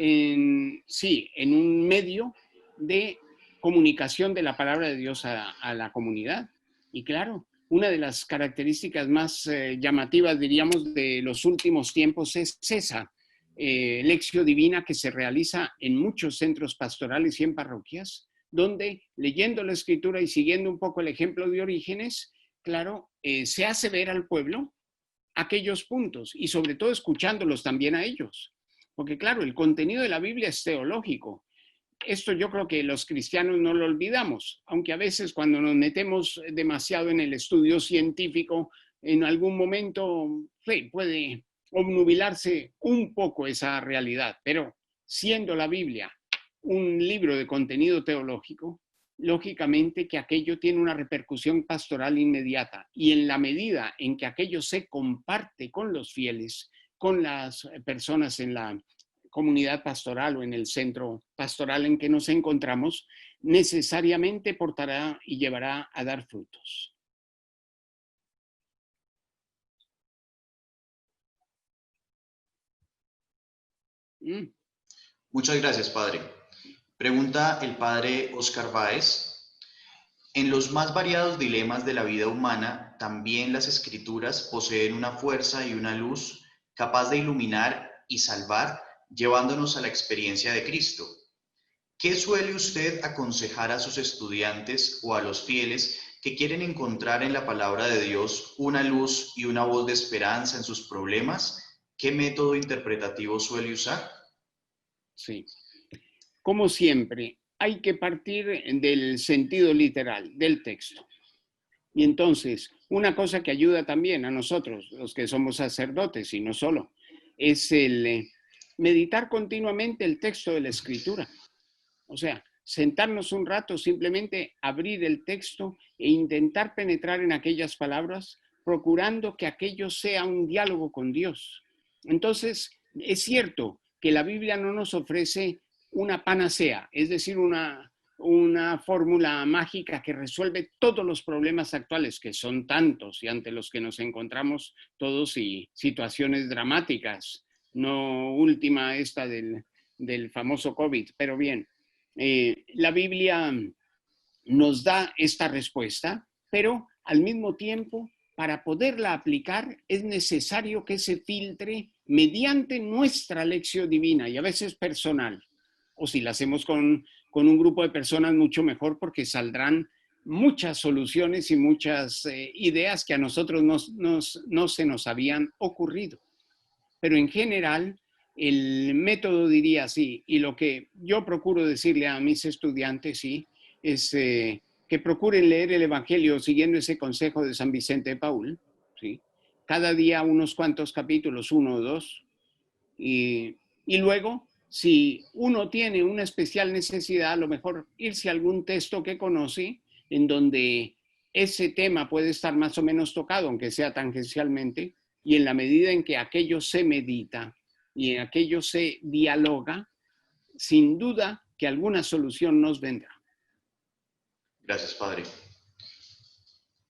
en un medio de comunicación de la palabra de Dios a la comunidad. Y claro, una de las características más llamativas, diríamos, de los últimos tiempos es esa Lectio Divina que se realiza en muchos centros pastorales y en parroquias, donde leyendo la Escritura y siguiendo un poco el ejemplo de Orígenes, claro, se hace ver al pueblo aquellos puntos y sobre todo escuchándolos también a ellos. Porque claro, el contenido de la Biblia es teológico. Esto yo creo que los cristianos no lo olvidamos, aunque a veces cuando nos metemos demasiado en el estudio científico, en algún momento puede obnubilarse un poco esa realidad, pero siendo la Biblia un libro de contenido teológico, lógicamente que aquello tiene una repercusión pastoral inmediata y en la medida en que aquello se comparte con los fieles, con las personas en la comunidad pastoral o en el centro pastoral en que nos encontramos, necesariamente portará y llevará a dar frutos. Muchas gracias, Padre. Pregunta el Padre Oscar Báez. En los más variados dilemas de la vida humana, también las Escrituras poseen una fuerza y una luz capaz de iluminar y salvar, llevándonos a la experiencia de Cristo. ¿Qué suele usted aconsejar a sus estudiantes o a los fieles que quieren encontrar en la palabra de Dios una luz y una voz de esperanza en sus problemas? ¿Qué método interpretativo suele usar? Sí. Como siempre, hay que partir del sentido literal del texto. Y entonces, una cosa que ayuda también a nosotros, los que somos sacerdotes y no solo, es el meditar continuamente el texto de la Escritura. O sea, sentarnos un rato, simplemente abrir el texto e intentar penetrar en aquellas palabras, procurando que aquello sea un diálogo con Dios. Entonces, es cierto que la Biblia no nos ofrece una panacea, es decir, una fórmula mágica que resuelve todos los problemas actuales, que son tantos y ante los que nos encontramos todos y situaciones dramáticas no última esta del famoso COVID, pero bien, la Biblia nos da esta respuesta, pero al mismo tiempo, para poderla aplicar, es necesario que se filtre mediante nuestra lección divina y a veces personal. O si la hacemos con un grupo de personas, mucho mejor, porque saldrán muchas soluciones y muchas ideas que a nosotros no se nos habían ocurrido. Pero en general, el método diría así, y lo que yo procuro decirle a mis estudiantes, sí, es que procuren leer el Evangelio siguiendo ese consejo de San Vicente de Paúl, ¿sí? Cada día unos cuantos capítulos, 1 o 2, y luego, si uno tiene una especial necesidad, a lo mejor irse a algún texto que conoce, en donde ese tema puede estar más o menos tocado, aunque sea tangencialmente, y en la medida en que aquello se medita y en aquello se dialoga, sin duda que alguna solución nos vendrá. Gracias, Padre.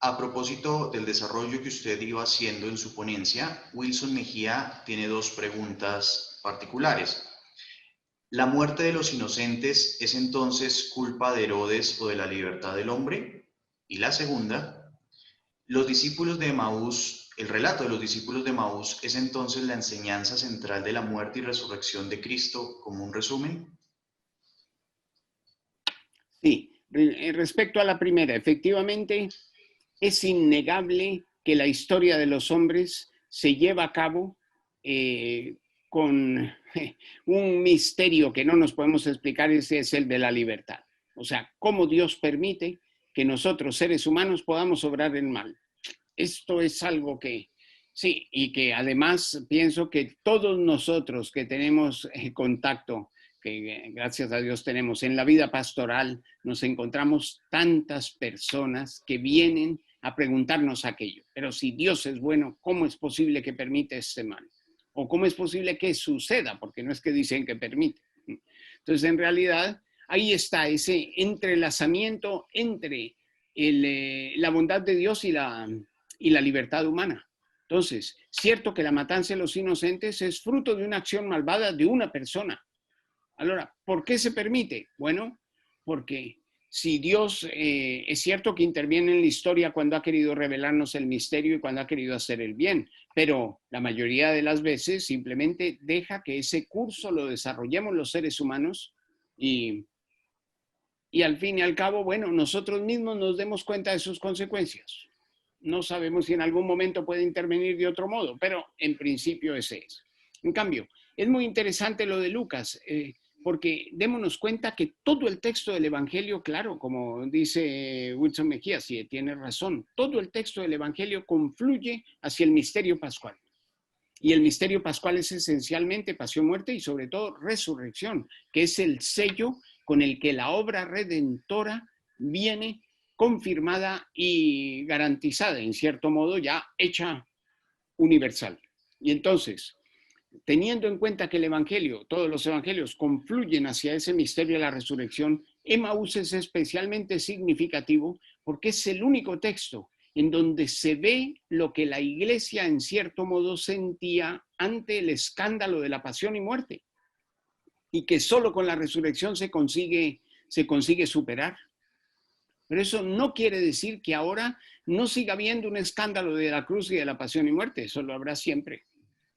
A propósito del desarrollo que usted iba haciendo en su ponencia, Wilson Mejía tiene dos preguntas particulares. ¿La muerte de los inocentes es entonces culpa de Herodes o de la libertad del hombre? Y la segunda, los discípulos de Emaús, el relato de los discípulos de Emaús es entonces la enseñanza central de la muerte y resurrección de Cristo, como un resumen. Sí, respecto a la primera, efectivamente, es innegable que la historia de los hombres se lleva a cabo con un misterio que no nos podemos explicar, ese es el de la libertad. O sea, cómo Dios permite que nosotros, seres humanos, podamos obrar el mal. Esto es algo que, sí, y que además pienso que todos nosotros que tenemos contacto, que gracias a Dios tenemos en la vida pastoral, nos encontramos tantas personas que vienen a preguntarnos aquello. Pero si Dios es bueno, ¿cómo es posible que permite este mal? ¿O cómo es posible que suceda? Porque no es que dicen que permite. Entonces, en realidad, ahí está ese entrelazamiento entre la bondad de Dios y la libertad humana. Entonces, cierto que la matanza de los inocentes es fruto de una acción malvada de una persona. Ahora, ¿por qué se permite? Bueno, porque si Dios es cierto que interviene en la historia cuando ha querido revelarnos el misterio y cuando ha querido hacer el bien, pero la mayoría de las veces simplemente deja que ese curso lo desarrollemos los seres humanos y al fin y al cabo, bueno, nosotros mismos nos demos cuenta de sus consecuencias. No sabemos si en algún momento puede intervenir de otro modo, pero en principio ese es. En cambio, es muy interesante lo de Lucas, porque démonos cuenta que todo el texto del Evangelio, claro, como dice Wilson Mejía, sí, tiene razón, todo el texto del Evangelio confluye hacia el misterio pascual. Y el misterio pascual es esencialmente pasión, muerte y sobre todo resurrección, que es el sello con el que la obra redentora viene confirmada y garantizada, en cierto modo ya hecha universal. Y entonces, teniendo en cuenta que el Evangelio, todos los Evangelios confluyen hacia ese misterio de la resurrección, Emaús es especialmente significativo porque es el único texto en donde se ve lo que la Iglesia en cierto modo sentía ante el escándalo de la pasión y muerte, y que solo con la resurrección se consigue superar. Pero eso no quiere decir que ahora no siga habiendo un escándalo de la cruz y de la pasión y muerte, eso lo habrá siempre.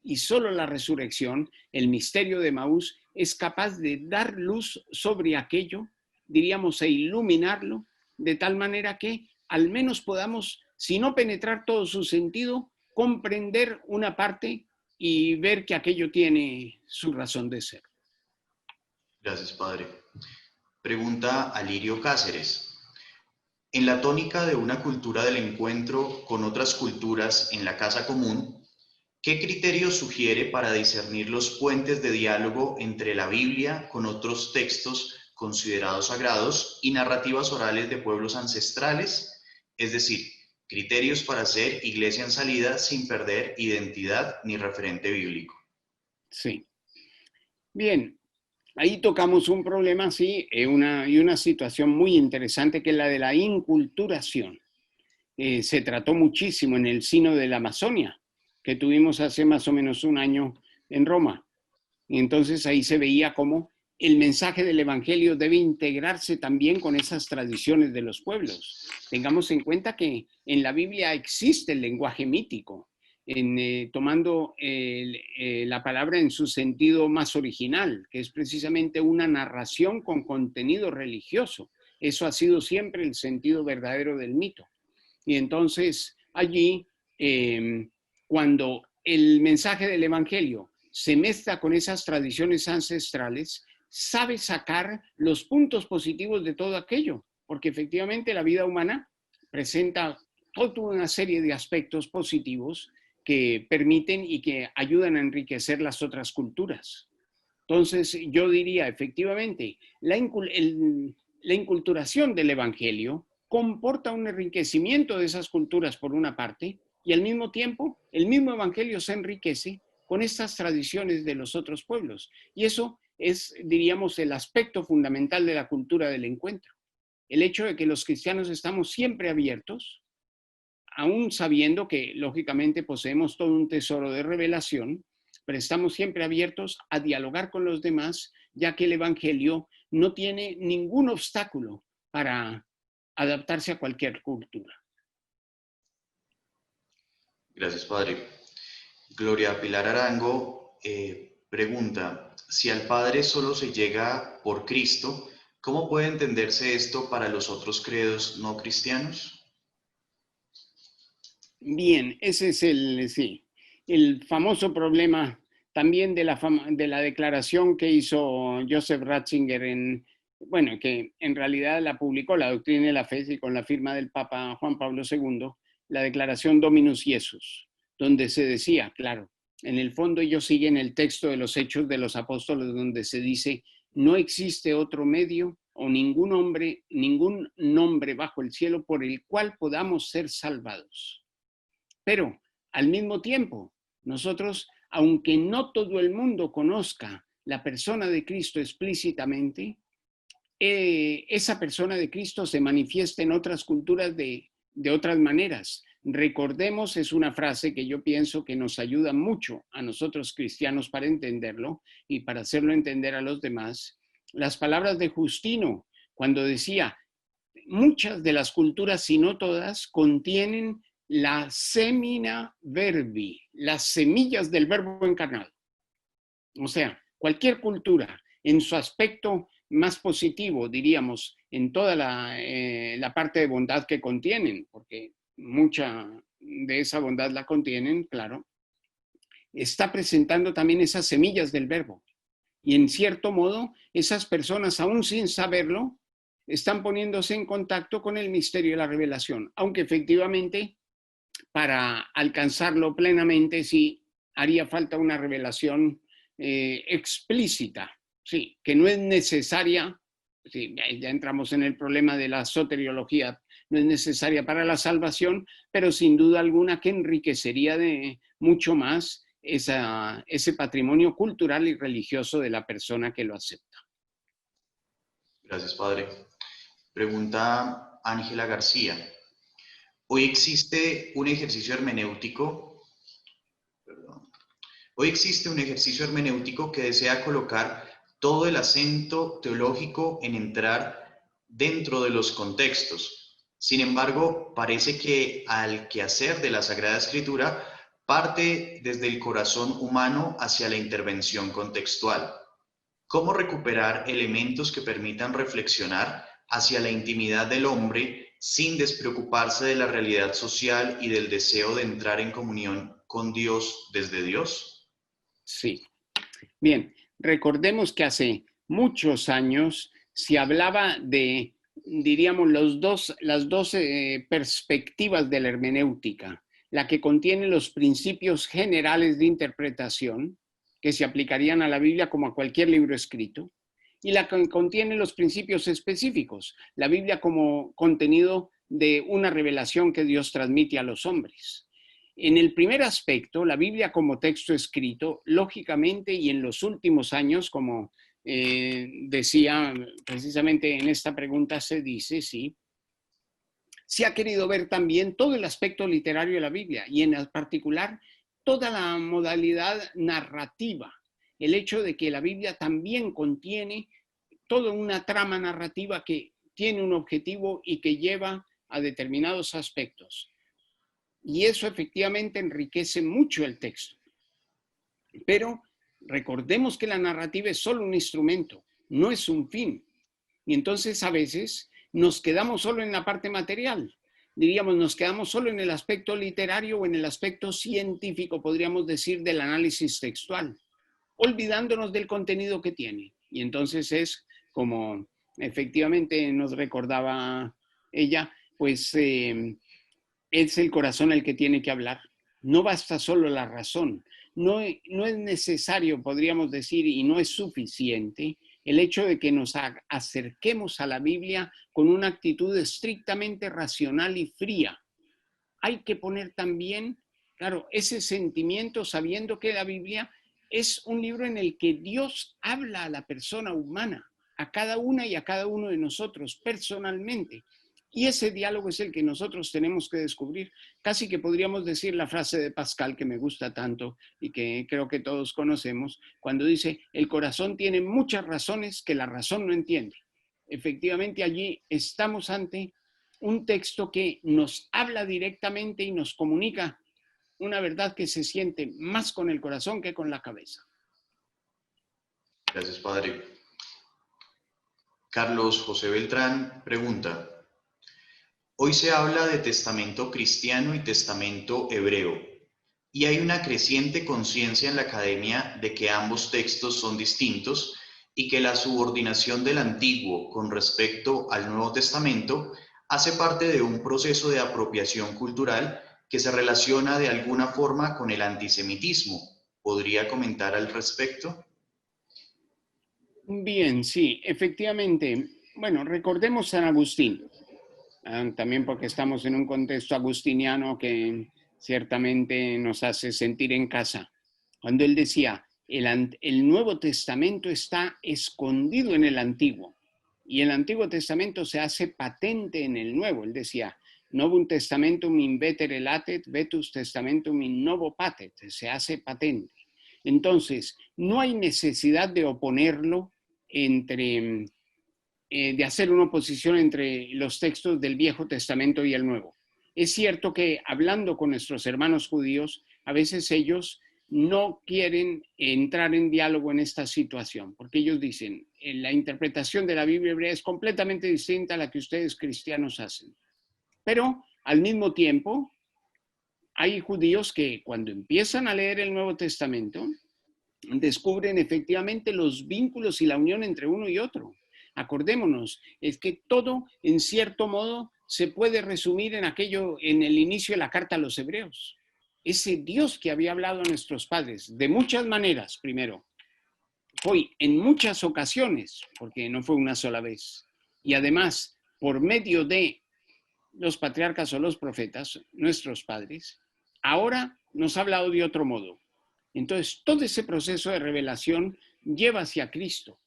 Y solo la resurrección, el misterio de Emaús, es capaz de dar luz sobre aquello, diríamos, e iluminarlo, de tal manera que al menos podamos, si no penetrar todo su sentido, comprender una parte y ver que aquello tiene su razón de ser. Gracias, Padre. Pregunta Alirio Cáceres. En la tónica de una cultura del encuentro con otras culturas en la casa común, ¿qué criterios sugiere para discernir los puentes de diálogo entre la Biblia con otros textos considerados sagrados y narrativas orales de pueblos ancestrales? Es decir, criterios para ser iglesia en salida sin perder identidad ni referente bíblico. Sí. Bien, ahí tocamos un problema, sí, y una situación muy interesante que es la de la inculturación. Se trató muchísimo en el Sino de la Amazonia, que tuvimos hace más o menos un año en Roma. Y entonces ahí se veía cómo el mensaje del Evangelio debe integrarse también con esas tradiciones de los pueblos. Tengamos en cuenta que en la Biblia existe el lenguaje mítico, tomando la palabra en su sentido más original, que es precisamente una narración con contenido religioso. Eso ha sido siempre el sentido verdadero del mito. Y entonces allí, cuando el mensaje del Evangelio se mezcla con esas tradiciones ancestrales, sabe sacar los puntos positivos de todo aquello, porque efectivamente la vida humana presenta toda una serie de aspectos positivos que permiten y que ayudan a enriquecer las otras culturas. Entonces, yo diría, efectivamente, la inculturación del Evangelio comporta un enriquecimiento de esas culturas por una parte, y al mismo tiempo, el mismo Evangelio se enriquece con estas tradiciones de los otros pueblos. Y eso es, diríamos, el aspecto fundamental de la cultura del encuentro. El hecho de que los cristianos estamos siempre abiertos, aún sabiendo que, lógicamente, poseemos todo un tesoro de revelación, pero estamos siempre abiertos a dialogar con los demás, ya que el Evangelio no tiene ningún obstáculo para adaptarse a cualquier cultura. Gracias, Padre. Gloria Pilar Arango pregunta, si al Padre solo se llega por Cristo, ¿cómo puede entenderse esto para los otros credos no cristianos? Bien, ese es el famoso problema también de la declaración que hizo Joseph Ratzinger, que en realidad la publicó, la Doctrina de la Fe, y con la firma del Papa Juan Pablo II, la declaración Dominus Iesus, donde se decía, claro, en el fondo ellos siguen el texto de los Hechos de los Apóstoles, donde se dice, no existe otro medio o ningún nombre bajo el cielo por el cual podamos ser salvados. Pero al mismo tiempo, nosotros, aunque no todo el mundo conozca la persona de Cristo explícitamente, esa persona de Cristo se manifiesta en otras culturas de otras maneras. Recordemos, es una frase que yo pienso que nos ayuda mucho a nosotros cristianos para entenderlo y para hacerlo entender a los demás, las palabras de Justino, cuando decía, muchas de las culturas, si no todas, contienen la semina verbi, las semillas del verbo encarnado. O sea, cualquier cultura, en su aspecto más positivo, diríamos, en toda la parte de bondad que contienen, porque mucha de esa bondad la contienen, claro, está presentando también esas semillas del verbo. Y en cierto modo, esas personas, aún sin saberlo, están poniéndose en contacto con el misterio de la revelación, aunque efectivamente para alcanzarlo plenamente sí haría falta una revelación explícita, sí, que no es necesaria, sí, ya entramos en el problema de la soteriología, no es necesaria para la salvación, pero sin duda alguna que enriquecería de mucho más ese patrimonio cultural y religioso de la persona que lo acepta. Gracias, Padre. Pregunta Ángela García. Hoy existe un ejercicio hermenéutico, que desea colocar todo el acento teológico en entrar dentro de los contextos. Sin embargo, parece que al quehacer de la Sagrada Escritura parte desde el corazón humano hacia la intervención contextual. ¿Cómo recuperar elementos que permitan reflexionar hacia la intimidad del hombre sin despreocuparse de la realidad social y del deseo de entrar en comunión con Dios desde Dios? Sí. Bien, recordemos que hace muchos años se hablaba de, diríamos, las dos perspectivas de la hermenéutica, la que contiene los principios generales de interpretación, que se aplicarían a la Biblia como a cualquier libro escrito, y la que contiene los principios específicos, la Biblia como contenido de una revelación que Dios transmite a los hombres. En el primer aspecto, la Biblia como texto escrito, lógicamente y en los últimos años, como decía precisamente en esta pregunta se dice, sí, se ha querido ver también todo el aspecto literario de la Biblia y en particular toda la modalidad narrativa, el hecho de que la Biblia también contiene toda una trama narrativa que tiene un objetivo y que lleva a determinados aspectos. Y eso efectivamente enriquece mucho el texto. Pero recordemos que la narrativa es solo un instrumento, no es un fin. Y entonces a veces nos quedamos solo en la parte material. Diríamos, nos quedamos solo en el aspecto literario o en el aspecto científico, podríamos decir, del análisis textual, olvidándonos del contenido que tiene. Y entonces es como efectivamente nos recordaba ella, pues es el corazón el que tiene que hablar. No basta solo la razón. No es necesario, podríamos decir, y no es suficiente el hecho de que nos acerquemos a la Biblia con una actitud estrictamente racional y fría. Hay que poner también, claro, ese sentimiento sabiendo que la Biblia es un libro en el que Dios habla a la persona humana, a cada una y a cada uno de nosotros personalmente. Y ese diálogo es el que nosotros tenemos que descubrir. Casi que podríamos decir la frase de Pascal que me gusta tanto y que creo que todos conocemos, cuando dice, el corazón tiene muchas razones que la razón no entiende. Efectivamente, allí estamos ante un texto que nos habla directamente y nos comunica una verdad que se siente más con el corazón que con la cabeza. Gracias, padre. Carlos José Beltrán pregunta, hoy se habla de testamento cristiano y testamento hebreo, y hay una creciente conciencia en la academia de que ambos textos son distintos y que la subordinación del Antiguo con respecto al Nuevo Testamento hace parte de un proceso de apropiación cultural que se relaciona de alguna forma con el antisemitismo. ¿Podría comentar al respecto? Bien, sí, efectivamente. Bueno, recordemos San Agustín, también porque estamos en un contexto agustiniano que ciertamente nos hace sentir en casa. Cuando él decía, el Nuevo Testamento está escondido en el Antiguo y el Antiguo Testamento se hace patente en el Nuevo. Él decía, novum testamentum in vetere latet, vetus testamentum in novo patet, se hace patente. Entonces, no hay necesidad de oponerlo de hacer una oposición entre los textos del Viejo Testamento y el Nuevo. Es cierto que hablando con nuestros hermanos judíos, a veces ellos no quieren entrar en diálogo en esta situación, porque ellos dicen, la interpretación de la Biblia hebrea es completamente distinta a la que ustedes cristianos hacen. Pero al mismo tiempo, hay judíos que cuando empiezan a leer el Nuevo Testamento, descubren efectivamente los vínculos y la unión entre uno y otro. Acordémonos, es que todo, en cierto modo, se puede resumir en aquello, en el inicio de la carta a los hebreos. Ese Dios que había hablado a nuestros padres, de muchas maneras, primero, fue en muchas ocasiones, porque no fue una sola vez, y además, por medio de los patriarcas o los profetas, nuestros padres, ahora nos ha hablado de otro modo. Entonces, todo ese proceso de revelación lleva hacia Cristo.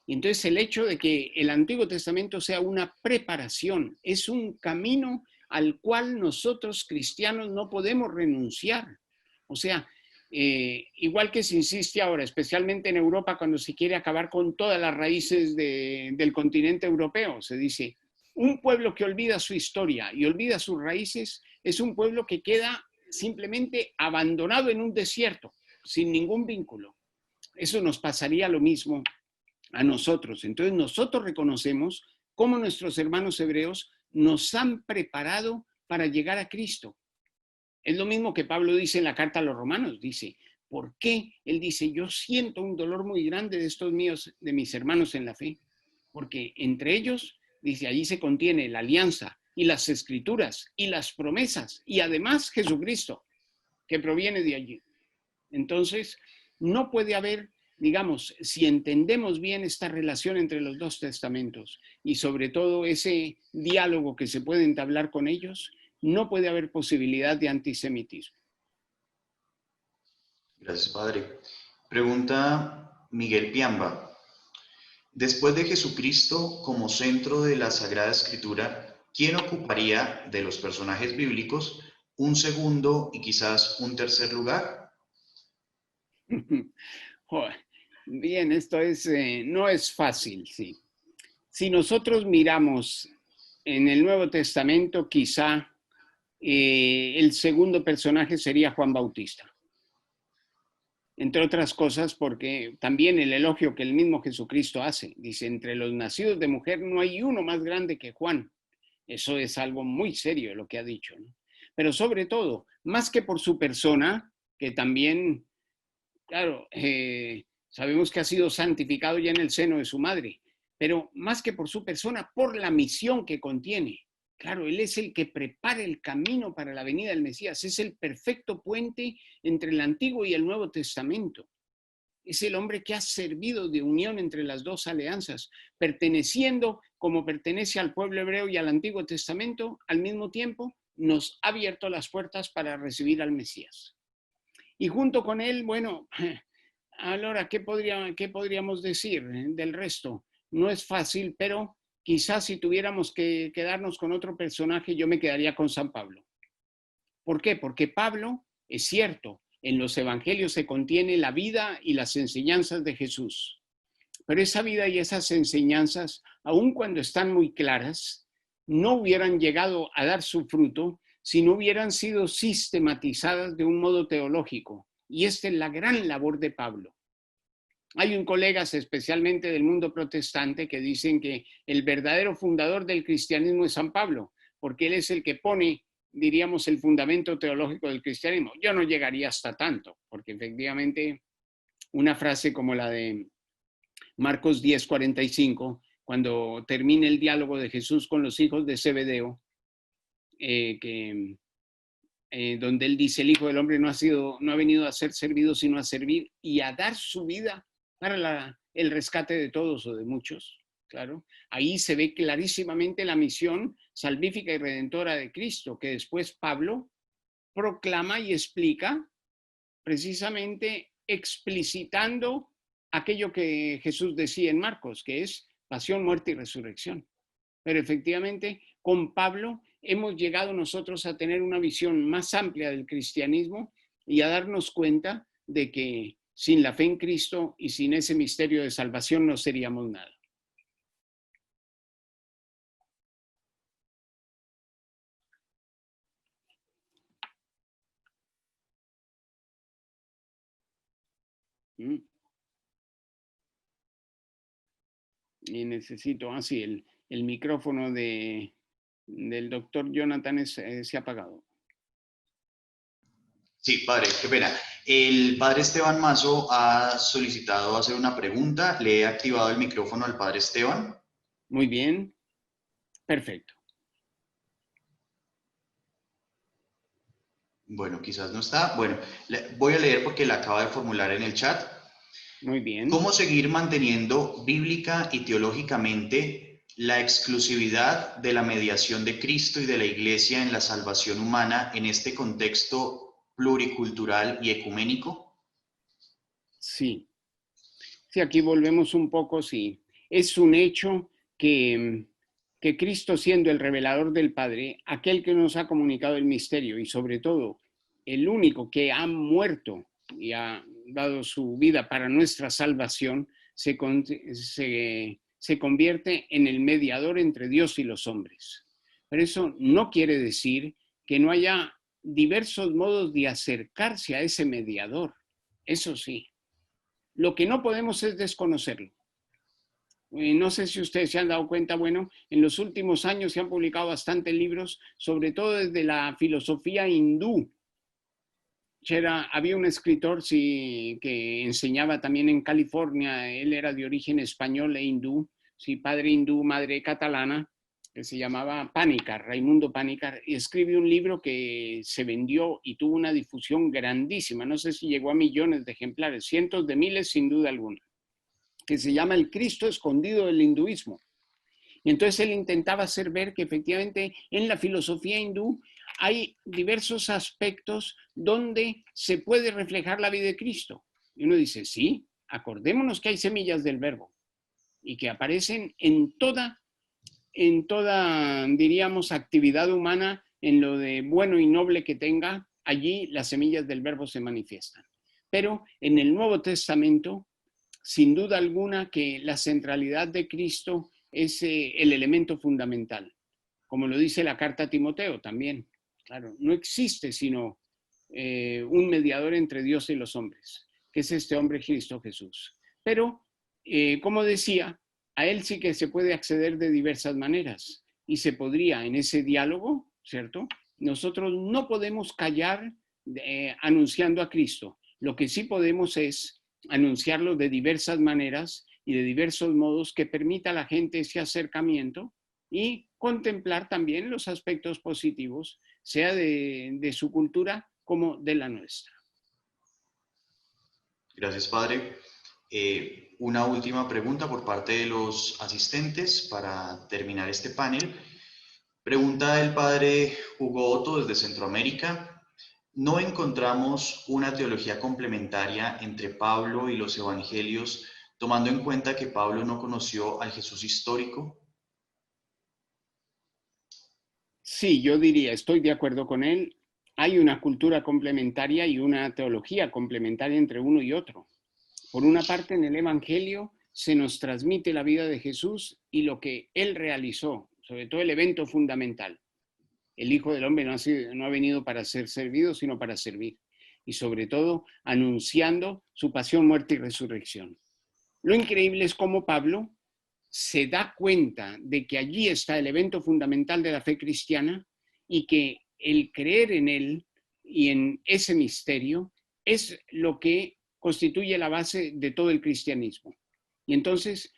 Y entonces el hecho de que el Antiguo Testamento sea una preparación, es un camino al cual nosotros cristianos no podemos renunciar. O sea, igual que se insiste ahora, especialmente en Europa, cuando se quiere acabar con todas las raíces del continente europeo, se dice, un pueblo que olvida su historia y olvida sus raíces es un pueblo que queda simplemente abandonado en un desierto, sin ningún vínculo. Eso nos pasaría lo mismo a nosotros. Entonces nosotros reconocemos cómo nuestros hermanos hebreos nos han preparado para llegar a Cristo. Es lo mismo que Pablo dice en la carta a los romanos, dice, ¿por qué? Él dice, yo siento un dolor muy grande de estos míos, de mis hermanos en la fe, porque entre ellos, dice, allí se contiene la alianza y las escrituras y las promesas y además Jesucristo, que proviene de allí. Entonces, no puede haber, digamos, si entendemos bien esta relación entre los dos testamentos y sobre todo ese diálogo que se puede entablar con ellos, no puede haber posibilidad de antisemitismo. Gracias, padre. Pregunta Miguel Piamba. Después de Jesucristo como centro de la Sagrada Escritura, ¿quién ocuparía de los personajes bíblicos un segundo y quizás un tercer lugar? Bien, esto no es fácil, sí. Si nosotros miramos en el Nuevo Testamento, quizá el segundo personaje sería Juan Bautista. Entre otras cosas, porque también el elogio que el mismo Jesucristo hace, dice, entre los nacidos de mujer no hay uno más grande que Juan. Eso es algo muy serio lo que ha dicho, ¿no? Pero sobre todo, más que por su persona, que también, claro, sabemos que ha sido santificado ya en el seno de su madre, pero más que por su persona, por la misión que contiene. Claro, Él es el que prepara el camino para la venida del Mesías, es el perfecto puente entre el Antiguo y el Nuevo Testamento. Es el hombre que ha servido de unión entre las dos alianzas, perteneciendo como pertenece al pueblo hebreo y al Antiguo Testamento, al mismo tiempo nos ha abierto las puertas para recibir al Mesías. Y junto con él, bueno, ahora, ¿qué podríamos decir del resto? No es fácil, pero quizás si tuviéramos que quedarnos con otro personaje, yo me quedaría con San Pablo. ¿Por qué? Porque Pablo, es cierto, en los evangelios se contiene la vida y las enseñanzas de Jesús. Pero esa vida y esas enseñanzas, aun cuando están muy claras, no hubieran llegado a dar su fruto si no hubieran sido sistematizadas de un modo teológico. Y esta es la gran labor de Pablo. Hay colegas, especialmente del mundo protestante, que dicen que el verdadero fundador del cristianismo es San Pablo, porque él es el que pone, diríamos, el fundamento teológico del cristianismo. Yo no llegaría hasta tanto, porque efectivamente una frase como la de Marcos 10:45, cuando termina el diálogo de Jesús con los hijos de Zebedeo, donde él dice, el Hijo del Hombre no ha venido a ser servido, sino a servir y a dar su vida para el rescate de todos o de muchos. Claro, ahí se ve clarísimamente la misión salvífica y redentora de Cristo, que después Pablo proclama y explica, precisamente explicitando aquello que Jesús decía en Marcos, que es pasión, muerte y resurrección. Pero efectivamente, con Pablo hemos llegado nosotros a tener una visión más amplia del cristianismo y a darnos cuenta de que sin la fe en Cristo y sin ese misterio de salvación no seríamos nada. Y necesito, así, el micrófono del doctor Jonathan se ha apagado. Sí, padre, qué pena. El padre Esteban Mazo ha solicitado hacer una pregunta. Le he activado el micrófono al padre Esteban. Muy bien, perfecto. Bueno, quizás no está. Bueno, voy a leer porque la acaba de formular en el chat. Muy bien. ¿Cómo seguir manteniendo bíblica y teológicamente la exclusividad de la mediación de Cristo y de la Iglesia en la salvación humana en este contexto pluricultural y ecuménico? Sí. Sí, aquí volvemos un poco, sí. Es un hecho que Cristo, siendo el revelador del Padre, aquel que nos ha comunicado el misterio y sobre todo el único que ha muerto y ha dado su vida para nuestra salvación, se convierte en el mediador entre Dios y los hombres. Pero eso no quiere decir que no haya diversos modos de acercarse a ese mediador. Eso sí. Lo que no podemos es desconocerlo. No sé si ustedes se han dado cuenta, bueno, en los últimos años se han publicado bastantes libros, sobre todo desde la filosofía hindú. Había un escritor que enseñaba también en California, él era de origen español e hindú, padre hindú, madre catalana, que se llamaba Panikkar, Raimundo Panikkar, y escribe un libro que se vendió y tuvo una difusión grandísima, no sé si llegó a millones de ejemplares, cientos de miles sin duda alguna, que se llama El Cristo escondido del hinduismo. Y entonces él intentaba hacer ver que efectivamente en la filosofía hindú hay diversos aspectos donde se puede reflejar la vida de Cristo. Y uno dice, sí, acordémonos que hay semillas del verbo y que aparecen en toda, diríamos, actividad humana en lo de bueno y noble que tenga, allí las semillas del verbo se manifiestan. Pero en el Nuevo Testamento, sin duda alguna que la centralidad de Cristo es el elemento fundamental, como lo dice la carta a Timoteo también. Claro, no existe sino un mediador entre Dios y los hombres, que es este hombre Cristo Jesús. Pero, como decía, a él sí que se puede acceder de diversas maneras y se podría en ese diálogo, ¿cierto? Nosotros no podemos callar anunciando a Cristo. Lo que sí podemos es anunciarlo de diversas maneras y de diversos modos que permita a la gente ese acercamiento y contemplar también los aspectos positivos, sea de su cultura como de la nuestra. Gracias, padre. Una última pregunta por parte de los asistentes para terminar este panel. Pregunta del padre Hugo Otto desde Centroamérica. ¿No encontramos una teología complementaria entre Pablo y los evangelios, tomando en cuenta que Pablo no conoció al Jesús histórico? Sí, yo diría, estoy de acuerdo con él. Hay una cultura complementaria y una teología complementaria entre uno y otro. Por una parte, en el Evangelio se nos transmite la vida de Jesús y lo que él realizó, sobre todo el evento fundamental. El Hijo del Hombre no ha venido para ser servido, sino para servir. Y sobre todo, anunciando su pasión, muerte y resurrección. Lo increíble es cómo Pablo se da cuenta de que allí está el evento fundamental de la fe cristiana y que el creer en él y en ese misterio es lo que constituye la base de todo el cristianismo. Y entonces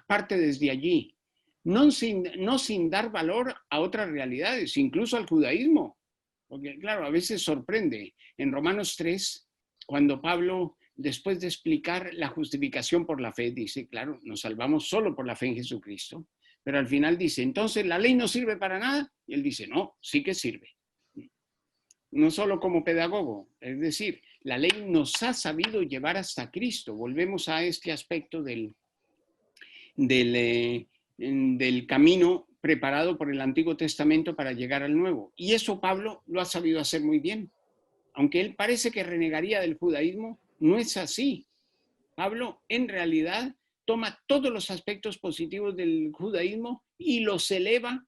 parte desde allí, no sin dar valor a otras realidades, incluso al judaísmo. Porque claro, a veces sorprende. En Romanos 3, cuando Pablo, después de explicar la justificación por la fe, dice, claro, nos salvamos solo por la fe en Jesucristo, pero al final dice, entonces la ley no sirve para nada. Y él dice, no, sí que sirve. No solo como pedagogo, es decir, la ley nos ha sabido llevar hasta Cristo. Volvemos a este aspecto del camino preparado por el Antiguo Testamento para llegar al Nuevo. Y eso Pablo lo ha sabido hacer muy bien. Aunque él parece que renegaría del judaísmo, no es así. Pablo en realidad toma todos los aspectos positivos del judaísmo y los eleva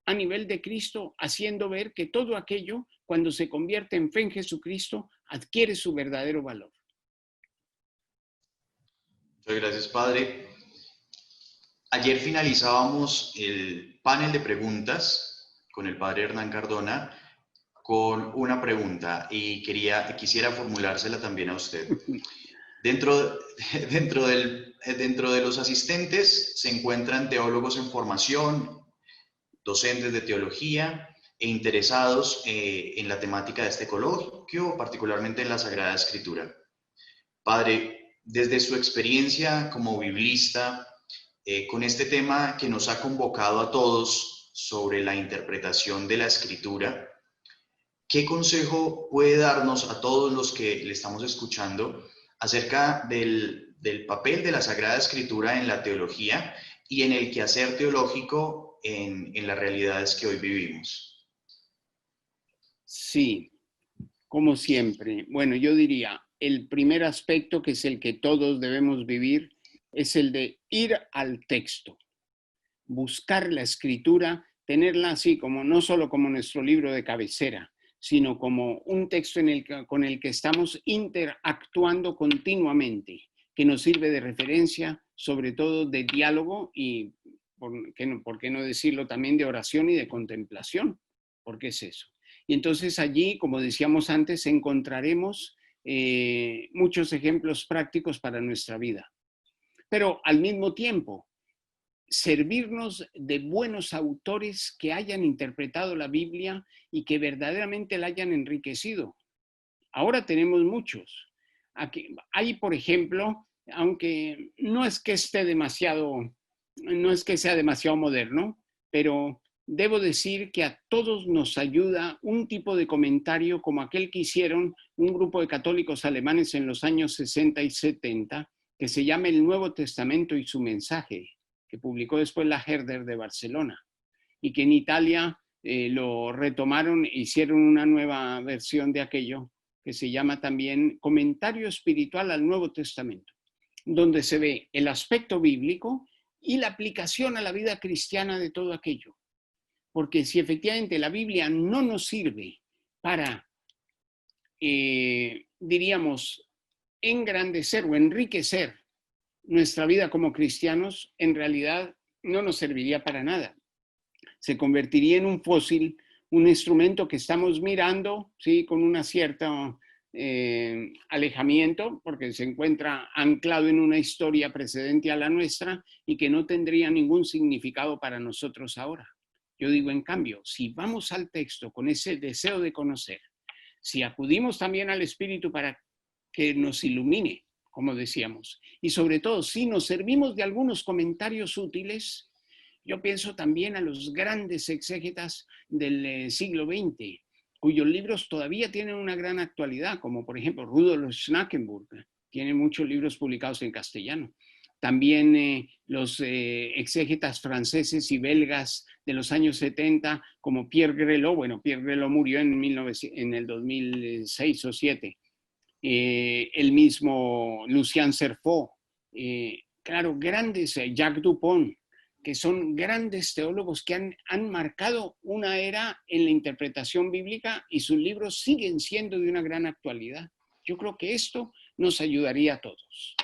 a nivel de Cristo, haciendo ver que todo aquello, cuando se convierte en fe en Jesucristo, adquiere su verdadero valor. Muchas gracias, padre. Ayer finalizábamos el panel de preguntas con el padre Hernán Cardona con una pregunta y quisiera formulársela también a usted. Dentro de los asistentes se encuentran teólogos en formación, docentes de teología e interesados en la temática de este coloquio, particularmente en la Sagrada Escritura. Padre, desde su experiencia como biblista, con este tema que nos ha convocado a todos sobre la interpretación de la Escritura, ¿qué consejo puede darnos a todos los que le estamos escuchando acerca del papel de la Sagrada Escritura en la teología y en el quehacer teológico en las realidades que hoy vivimos? Sí, como siempre. Bueno, yo diría, el primer aspecto, que es el que todos debemos vivir, es el de ir al texto, buscar la escritura, tenerla así como no solo como nuestro libro de cabecera, sino como un texto con el que estamos interactuando continuamente, que nos sirve de referencia, sobre todo de diálogo y, por qué no decirlo, también de oración y de contemplación, porque es eso. Y entonces allí, como decíamos antes, encontraremos muchos ejemplos prácticos para nuestra vida. Pero al mismo tiempo, servirnos de buenos autores que hayan interpretado la Biblia y que verdaderamente la hayan enriquecido. Ahora tenemos muchos. Aquí, hay, por ejemplo, aunque no es que sea demasiado moderno, pero debo decir que a todos nos ayuda un tipo de comentario como aquel que hicieron un grupo de católicos alemanes en los años 60 y 70, que se llama El Nuevo Testamento y su mensaje, que publicó después la Herder de Barcelona, y que en Italia lo retomaron, hicieron una nueva versión de aquello que se llama también Comentario Espiritual al Nuevo Testamento, donde se ve el aspecto bíblico y la aplicación a la vida cristiana de todo aquello. Porque si efectivamente la Biblia no nos sirve para, diríamos, engrandecer o enriquecer nuestra vida como cristianos, en realidad no nos serviría para nada. Se convertiría en un fósil, un instrumento que estamos mirando, ¿sí?, con una cierta alejamiento, porque se encuentra anclado en una historia precedente a la nuestra y que no tendría ningún significado para nosotros ahora. Yo digo, en cambio, si vamos al texto con ese deseo de conocer, si acudimos también al Espíritu para que nos ilumine, como decíamos, y sobre todo, si nos servimos de algunos comentarios útiles, yo pienso también a los grandes exégetas del siglo XX, cuyos libros todavía tienen una gran actualidad, como por ejemplo Rudolf Schnackenburg, tiene muchos libros publicados en castellano. También los exégetas franceses y belgas de los años 70, como Pierre Grelot. Bueno, Pierre Grelot murió en el 2006 o 2007. El mismo Lucien Cerfaux. Claro, grandes, Jacques Dupont, que son grandes teólogos que han marcado una era en la interpretación bíblica y sus libros siguen siendo de una gran actualidad. Yo creo que esto nos ayudaría a todos.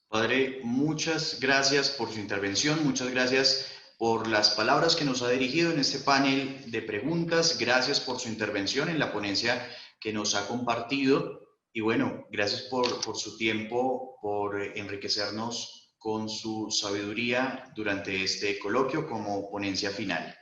Padre, muchas gracias por su intervención, muchas gracias por las palabras que nos ha dirigido en este panel de preguntas, gracias por su intervención en la ponencia que nos ha compartido y bueno, gracias por su tiempo, por enriquecernos con su sabiduría durante este coloquio como ponencia final.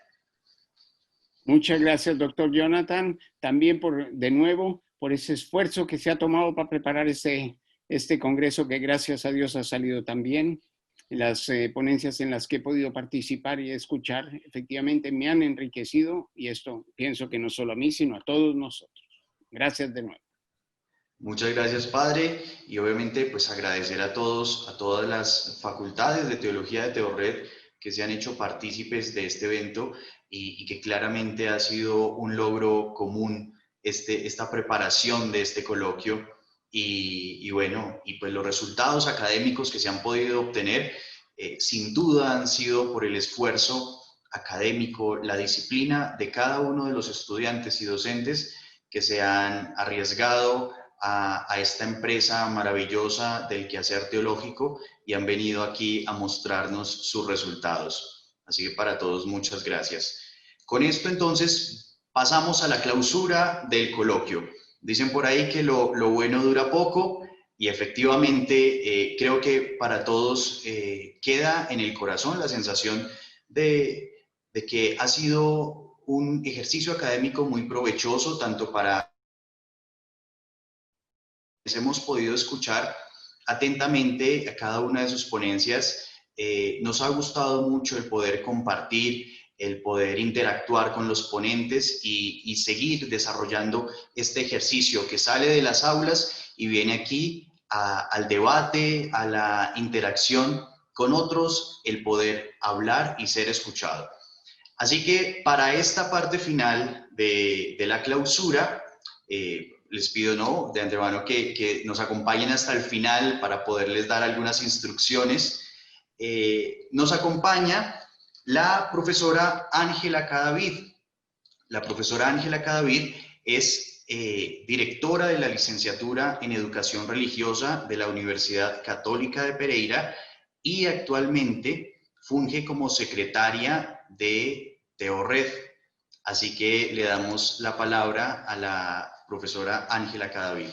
Muchas gracias, doctor Jonathan, también de nuevo, por ese esfuerzo que se ha tomado para preparar este congreso que gracias a Dios ha salido tan bien. Las ponencias en las que he podido participar y escuchar efectivamente me han enriquecido y esto pienso que no solo a mí, sino a todos nosotros. Gracias de nuevo. Muchas gracias, padre, y obviamente pues agradecer a todos, a todas las facultades de Teología de Teorred que se han hecho partícipes de este evento y que claramente ha sido un logro común esta preparación de este coloquio y bueno, y pues los resultados académicos que se han podido obtener sin duda han sido por el esfuerzo académico, la disciplina de cada uno de los estudiantes y docentes que se han arriesgado a esta empresa maravillosa del quehacer teológico y han venido aquí a mostrarnos sus resultados. Así que para todos, muchas gracias. Con esto entonces pasamos a la clausura del coloquio. Dicen por ahí que lo bueno dura poco y efectivamente creo que para todos queda en el corazón la sensación de que ha sido un ejercicio académico muy provechoso tanto para hemos podido escuchar atentamente a cada una de sus ponencias. Nos ha gustado mucho el poder compartir, el poder interactuar con los ponentes y seguir desarrollando este ejercicio que sale de las aulas y viene aquí al debate, a la interacción con otros, el poder hablar y ser escuchado. Así que para esta parte final de la clausura, les pido de antemano que nos acompañen hasta el final para poderles dar algunas instrucciones. Nos acompaña la profesora Ángela Cadavid. La profesora Ángela Cadavid es directora de la licenciatura en Educación Religiosa de la Universidad Católica de Pereira y actualmente funge como secretaria de Teorred. Así que le damos la palabra a la profesora Ángela Cadavid.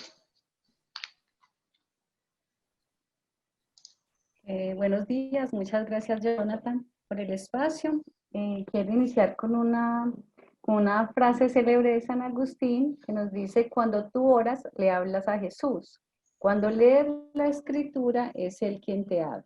Buenos días, muchas gracias Jonathan por el espacio. Quiero iniciar con una frase célebre de San Agustín que nos dice: cuando tú oras, le hablas a Jesús. Cuando lees la Escritura, es Él quien te habla.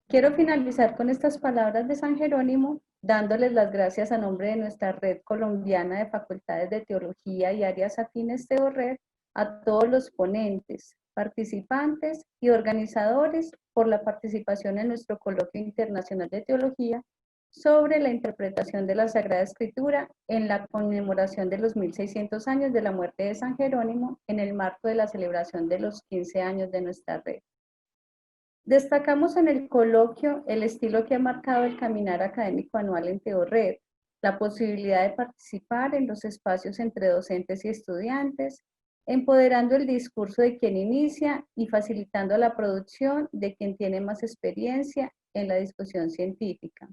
Quiero finalizar con estas palabras de San Jerónimo, dándoles las gracias a nombre de nuestra red colombiana de facultades de teología y áreas afines Teorred, a todos los ponentes, participantes y organizadores por la participación en nuestro coloquio internacional de teología sobre la interpretación de la Sagrada Escritura en la conmemoración de los 1600 años de la muerte de San Jerónimo en el marco de la celebración de los 15 años de nuestra red. Destacamos en el coloquio el estilo que ha marcado el caminar académico anual en TeoRed, la posibilidad de participar en los espacios entre docentes y estudiantes, empoderando el discurso de quien inicia y facilitando la producción de quien tiene más experiencia en la discusión científica.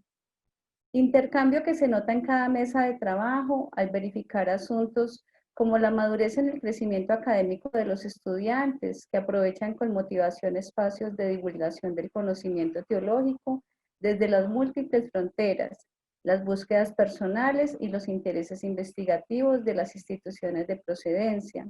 Intercambio que se nota en cada mesa de trabajo al verificar asuntos como la madurez en el crecimiento académico de los estudiantes, que aprovechan con motivación espacios de divulgación del conocimiento teológico desde las múltiples fronteras, las búsquedas personales y los intereses investigativos de las instituciones de procedencia.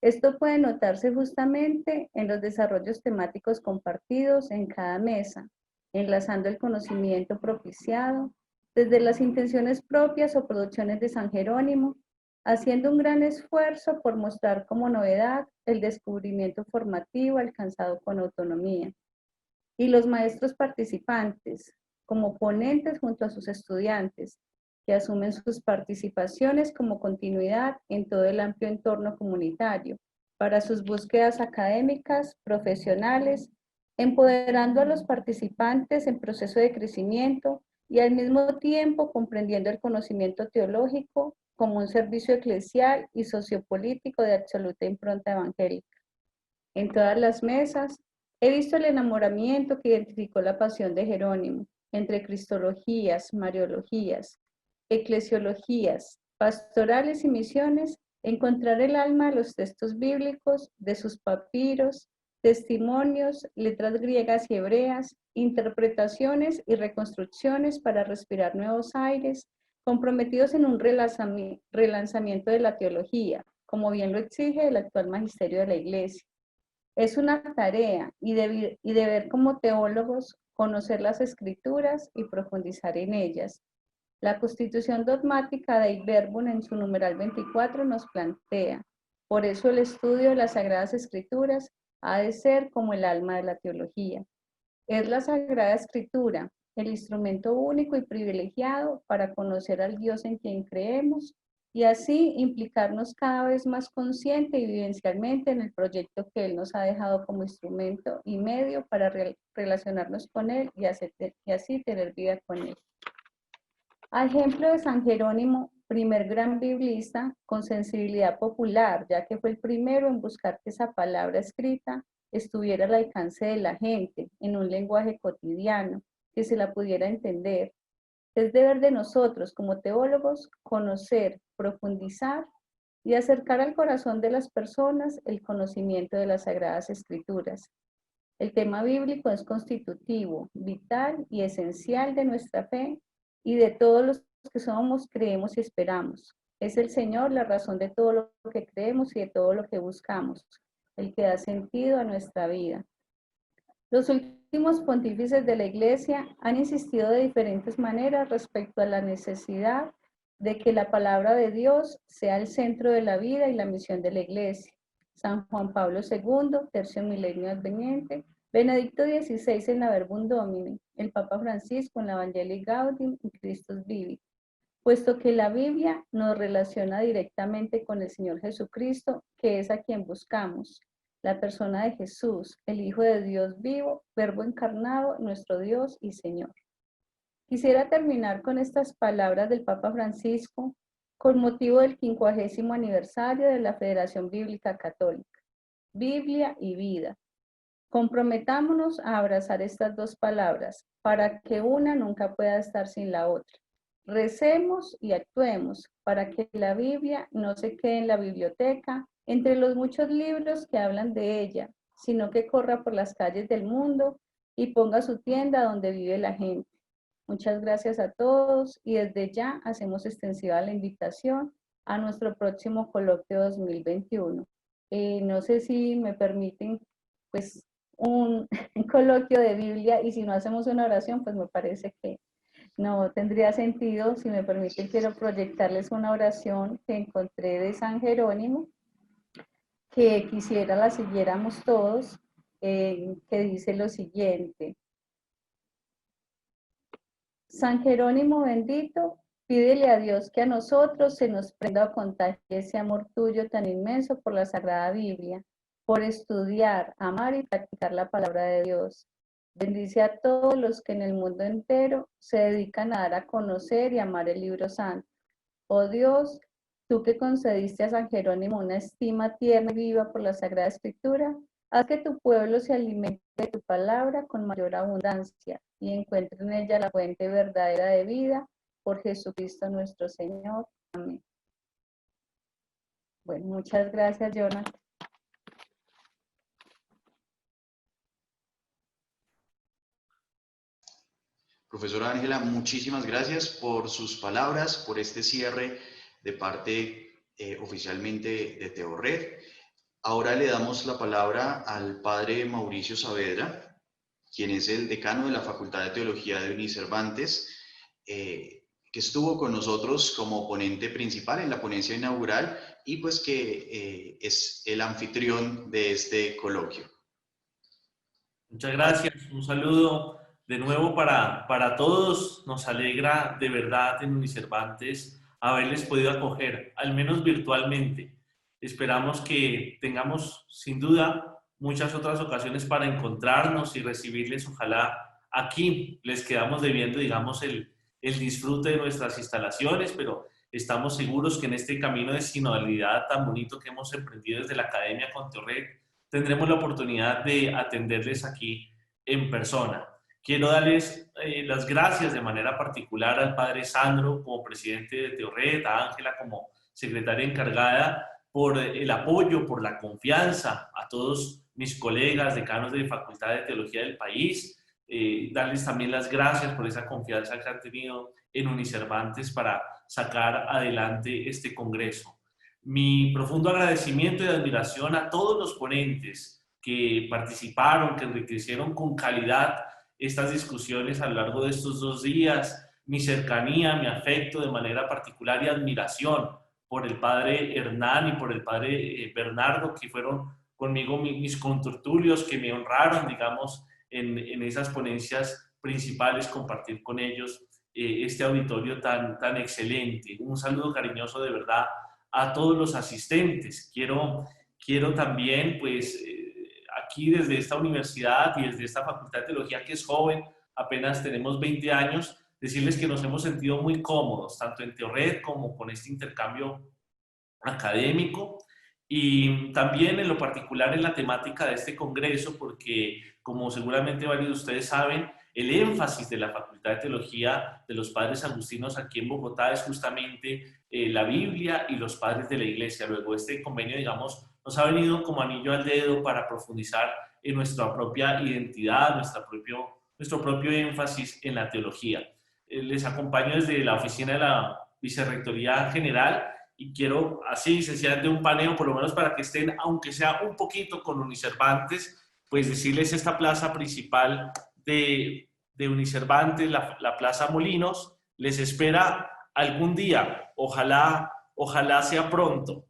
Esto puede notarse justamente en los desarrollos temáticos compartidos en cada mesa, enlazando el conocimiento propiciado desde las intenciones propias o producciones de San Jerónimo, haciendo un gran esfuerzo por mostrar como novedad el descubrimiento formativo alcanzado con autonomía. Y los maestros participantes, como ponentes junto a sus estudiantes, que asumen sus participaciones como continuidad en todo el amplio entorno comunitario, para sus búsquedas académicas, profesionales, empoderando a los participantes en proceso de crecimiento y al mismo tiempo comprendiendo el conocimiento teológico como un servicio eclesial y sociopolítico de absoluta impronta evangélica. En todas las mesas he visto el enamoramiento que identificó la pasión de Jerónimo entre cristologías, mariologías, eclesiologías, pastorales y misiones, encontrar el alma de los textos bíblicos, de sus papiros, testimonios, letras griegas y hebreas, interpretaciones y reconstrucciones para respirar nuevos aires, comprometidos en un relanzamiento de la teología, como bien lo exige el actual magisterio de la Iglesia. Es una tarea y deber como teólogos conocer las Escrituras y profundizar en ellas. La Constitución dogmática de Verbum en su numeral 24 nos plantea, por eso el estudio de las Sagradas Escrituras ha de ser como el alma de la teología. Es la Sagrada Escritura, el instrumento único y privilegiado para conocer al Dios en quien creemos y así implicarnos cada vez más consciente y vivencialmente en el proyecto que Él nos ha dejado como instrumento y medio para relacionarnos con Él y así tener vida con Él. A ejemplo de San Jerónimo, primer gran biblista con sensibilidad popular, ya que fue el primero en buscar que esa palabra escrita estuviera al alcance de la gente, en un lenguaje cotidiano, que se la pudiera entender. Es deber de nosotros, como teólogos, conocer, profundizar y acercar al corazón de las personas el conocimiento de las Sagradas Escrituras. El tema bíblico es constitutivo, vital y esencial de nuestra fe y de todos los que somos, creemos y esperamos. Es el Señor la razón de todo lo que creemos y de todo lo que buscamos, el que da sentido a nuestra vida. Los últimos pontífices de la Iglesia han insistido de diferentes maneras respecto a la necesidad de que la palabra de Dios sea el centro de la vida y la misión de la Iglesia. San Juan Pablo II, tercio milenio adveniente, Benedicto XVI en la Verbum Domini, el Papa Francisco en la Evangelii Gaudium y Christus Vivit, puesto que la Biblia nos relaciona directamente con el Señor Jesucristo, que es a quien buscamos, la persona de Jesús, el Hijo de Dios vivo, Verbo encarnado, nuestro Dios y Señor. Quisiera terminar con estas palabras del Papa Francisco con motivo del 50º aniversario de la Federación Bíblica Católica. Biblia y vida. Comprometámonos a abrazar estas dos palabras para que una nunca pueda estar sin la otra. Recemos y actuemos para que la Biblia no se quede en la biblioteca entre los muchos libros que hablan de ella, sino que corra por las calles del mundo y ponga su tienda donde vive la gente. Muchas gracias a todos y desde ya hacemos extensiva la invitación a nuestro próximo coloquio 2021. No sé si me permiten pues un coloquio de Biblia y si no hacemos una oración pues me parece que no tendría sentido. Si me permiten quiero proyectarles una oración que encontré de San Jerónimo que quisiera la siguiéramos todos, que dice lo siguiente. San Jerónimo bendito, pídele a Dios que a nosotros se nos prenda o contagie ese amor tuyo tan inmenso por la Sagrada Biblia, por estudiar, amar y practicar la palabra de Dios. Bendice a todos los que en el mundo entero se dedican a dar a conocer y amar el libro santo. Oh Dios, tú que concediste a San Jerónimo una estima tierna y viva por la Sagrada Escritura, haz que tu pueblo se alimente de tu palabra con mayor abundancia y encuentre en ella la fuente verdadera de vida, por Jesucristo nuestro Señor. Amén. Bueno, muchas gracias, Jonathan. Profesora Ángela, muchísimas gracias por sus palabras, por este cierre de parte oficialmente de Teorred. Ahora le damos la palabra al padre Mauricio Saavedra, quien es el decano de la Facultad de Teología de Unicervantes, que estuvo con nosotros como ponente principal en la ponencia inaugural y pues que es el anfitrión de este coloquio. Muchas gracias, un saludo de nuevo para todos. Nos alegra de verdad en Unicervantes haberles podido acoger, al menos virtualmente. Esperamos que tengamos sin duda muchas otras ocasiones para encontrarnos y recibirles. Ojalá aquí les quedamos debiendo, digamos, el disfrute de nuestras instalaciones, pero estamos seguros que en este camino de sinodalidad tan bonito que hemos emprendido desde la Academia con Teorred, tendremos la oportunidad de atenderles aquí en persona. Quiero darles las gracias de manera particular al padre Sandro como presidente de Teorred, a Ángela como secretaria encargada, por el apoyo, por la confianza, a todos mis colegas decanos de Facultad de Teología del país, darles también las gracias por esa confianza que han tenido en Unicervantes para sacar adelante este congreso. Mi profundo agradecimiento y admiración a todos los ponentes que participaron, que enriquecieron con calidad estas discusiones a lo largo de estos 2 días, mi cercanía, mi afecto de manera particular y admiración por el padre Hernán y por el padre Bernardo, que fueron conmigo mis contertulios, que me honraron, digamos, en esas ponencias principales, compartir con ellos este auditorio tan excelente. Un saludo cariñoso de verdad a todos los asistentes. Quiero también, pues, aquí desde esta universidad y desde esta Facultad de Teología, que es joven, apenas tenemos 20 años, decirles que nos hemos sentido muy cómodos, tanto en Teorred como con este intercambio académico, y también en lo particular en la temática de este congreso, porque como seguramente varios de ustedes saben, el énfasis de la Facultad de Teología de los Padres Agustinos aquí en Bogotá es justamente la Biblia y los padres de la Iglesia. Luego este convenio, digamos, nos ha venido como anillo al dedo para profundizar en nuestra propia identidad, nuestro propio énfasis en la teología. Les acompaño desde la oficina de la Vicerrectoría General y quiero así, sencillamente un paneo, por lo menos para que estén, aunque sea un poquito con Unicervantes, pues decirles esta plaza principal de Unicervantes, la Plaza Molinos, les espera algún día, ojalá sea pronto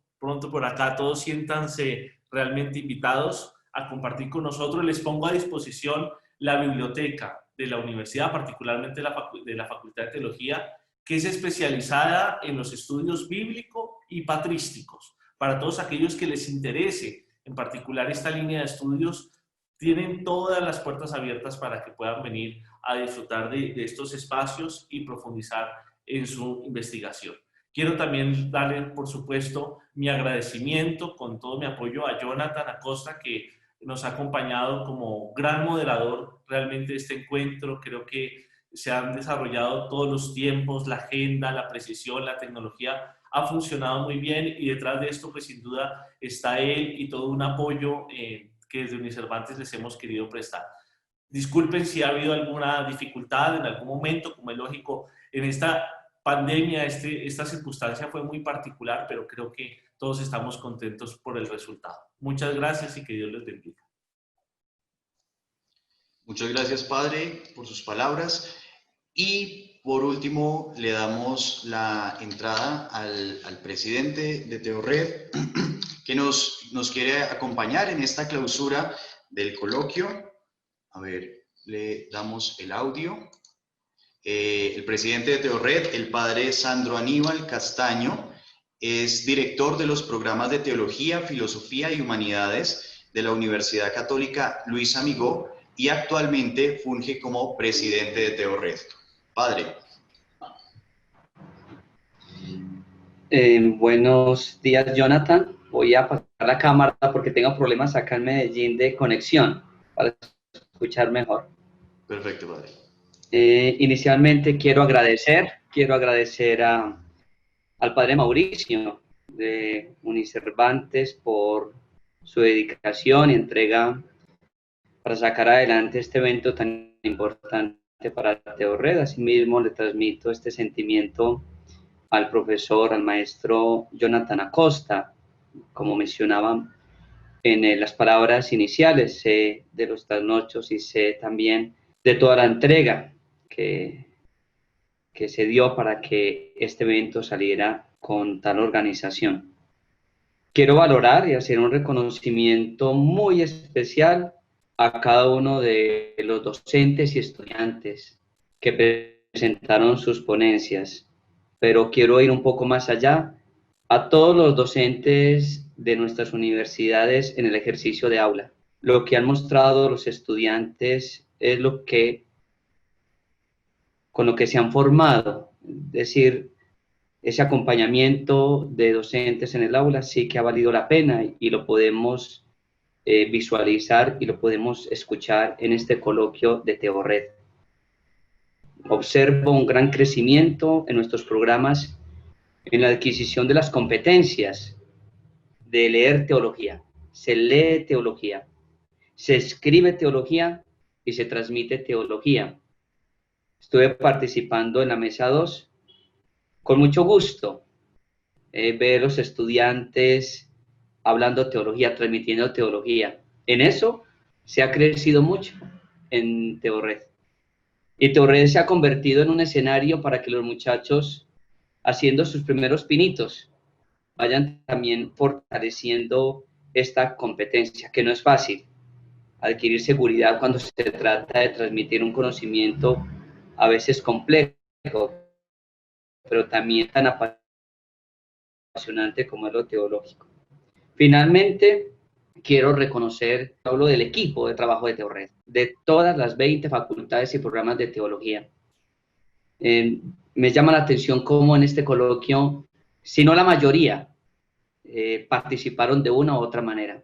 por acá, todos siéntanse realmente invitados a compartir con nosotros. Les pongo a disposición la biblioteca de la universidad, particularmente de la Facultad de Teología, que es especializada en los estudios bíblico y patrísticos. Para todos aquellos que les interese, en particular esta línea de estudios, tienen todas las puertas abiertas para que puedan venir a disfrutar de estos espacios y profundizar en su investigación. Quiero también darle, por supuesto, mi agradecimiento con todo mi apoyo a Jonathan Acosta, que nos ha acompañado como gran moderador realmente de este encuentro. Creo que se han desarrollado todos los tiempos, la agenda, la precisión, la tecnología ha funcionado muy bien y detrás de esto, pues sin duda, está él y todo un apoyo que desde Unicervantes les hemos querido prestar. Disculpen si ha habido alguna dificultad en algún momento, como es lógico, en esta pandemia, esta circunstancia fue muy particular, pero creo que todos estamos contentos por el resultado. Muchas gracias y que Dios les bendiga. Muchas gracias, padre, por sus palabras. Y por último, le damos la entrada al presidente de Teorred, que nos quiere acompañar en esta clausura del coloquio. A ver, le damos el audio. El presidente de Teorred, el padre Sandro Aníbal Castaño, es director de los programas de Teología, Filosofía y Humanidades de la Universidad Católica Luis Amigó y actualmente funge como presidente de Teorred. Padre. Buenos días, Jonathan. Voy a pasar la cámara porque tengo problemas acá en Medellín de conexión para escuchar mejor. Perfecto, padre. Inicialmente quiero agradecer al padre Mauricio de Unicervantes por su dedicación y entrega para sacar adelante este evento tan importante para Teorred. Asimismo, le transmito este sentimiento al profesor, al maestro Jonathan Acosta, como mencionaban en las palabras iniciales, sé de los trasnochos y sé también de toda la entrega que se dio para que este evento saliera con tal organización. Quiero valorar y hacer un reconocimiento muy especial a cada uno de los docentes y estudiantes que presentaron sus ponencias, pero quiero ir un poco más allá, a todos los docentes de nuestras universidades en el ejercicio de aula. Lo que han mostrado los estudiantes es con lo que se han formado, es decir, ese acompañamiento de docentes en el aula sí que ha valido la pena y lo podemos visualizar y lo podemos escuchar en este coloquio de Teorred. Observo un gran crecimiento en nuestros programas en la adquisición de las competencias de leer teología. Se lee teología, se escribe teología y se transmite teología. Estuve participando en la mesa 2 con mucho gusto ver los estudiantes hablando teología, transmitiendo teología. En eso se ha crecido mucho en Teorred. Y Teorred se ha convertido en un escenario para que los muchachos, haciendo sus primeros pinitos, vayan también fortaleciendo esta competencia, que no es fácil. Adquirir seguridad cuando se trata de transmitir un conocimiento a veces complejo, pero también tan apasionante como es lo teológico. Finalmente, quiero reconocer, hablo del equipo de trabajo de Teorred, de todas las 20 facultades y programas de teología. Me llama la atención cómo en este coloquio, si no la mayoría, participaron de una u otra manera.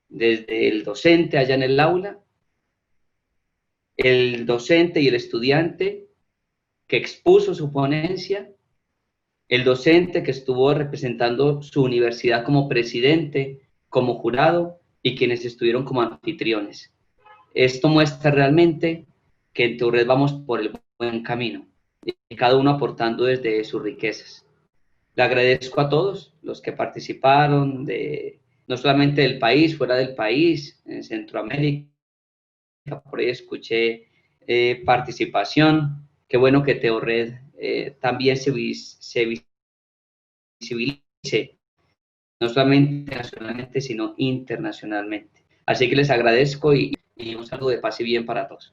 Desde el docente allá en el aula, el docente y el estudiante que expuso su ponencia, el docente que estuvo representando su universidad como presidente, como jurado y quienes estuvieron como anfitriones. Esto muestra realmente que en Teorred vamos por el buen camino y cada uno aportando desde sus riquezas. Le agradezco a todos los que participaron, no solamente del país, fuera del país, en Centroamérica, por ahí escuché participación. Qué bueno que Teorred también se visibilice, no solamente nacionalmente, sino internacionalmente. Así que les agradezco y un saludo de paz y bien para todos.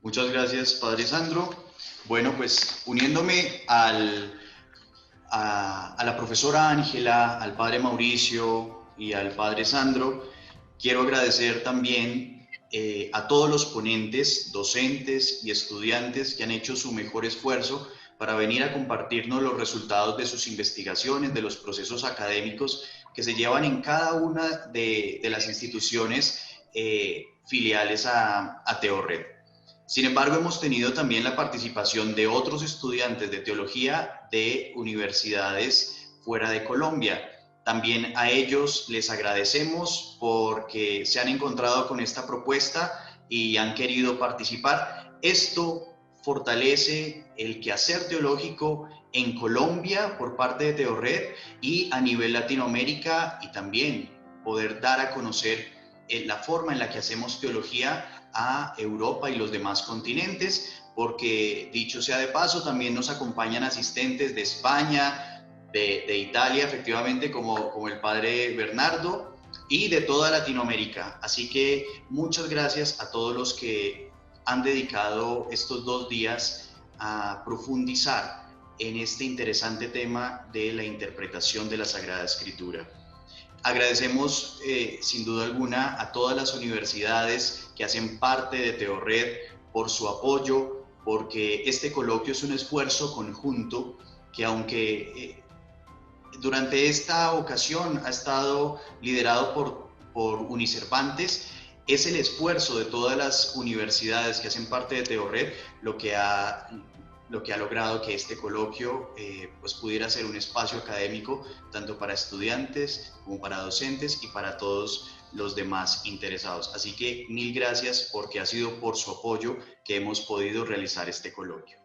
Muchas gracias, padre Sandro. Bueno, pues uniéndome a la profesora Ángela, al padre Mauricio y al padre Sandro, quiero agradecer también a todos los ponentes, docentes y estudiantes que han hecho su mejor esfuerzo para venir a compartirnos los resultados de sus investigaciones, de los procesos académicos que se llevan en cada una de las instituciones filiales a Teorred. Sin embargo, hemos tenido también la participación de otros estudiantes de teología de universidades fuera de Colombia. También a ellos les agradecemos porque se han encontrado con esta propuesta y han querido participar. Esto fortalece el quehacer teológico en Colombia por parte de Teorred y a nivel Latinoamérica, y también poder dar a conocer la forma en la que hacemos teología a Europa y los demás continentes, porque dicho sea de paso, también nos acompañan asistentes de España, de Italia, efectivamente, como el padre Bernardo, y de toda Latinoamérica. Así que muchas gracias a todos los que han dedicado estos 2 días a profundizar en este interesante tema de la interpretación de la Sagrada Escritura. Agradecemos sin duda alguna a todas las universidades que hacen parte de Teorred por su apoyo, porque este coloquio es un esfuerzo conjunto que, aunque durante esta ocasión ha estado liderado por Unicervantes, es el esfuerzo de todas las universidades que hacen parte de Teorred lo que ha logrado que este coloquio pues pudiera ser un espacio académico tanto para estudiantes como para docentes y para todos los demás interesados. Así que mil gracias, porque ha sido por su apoyo que hemos podido realizar este coloquio.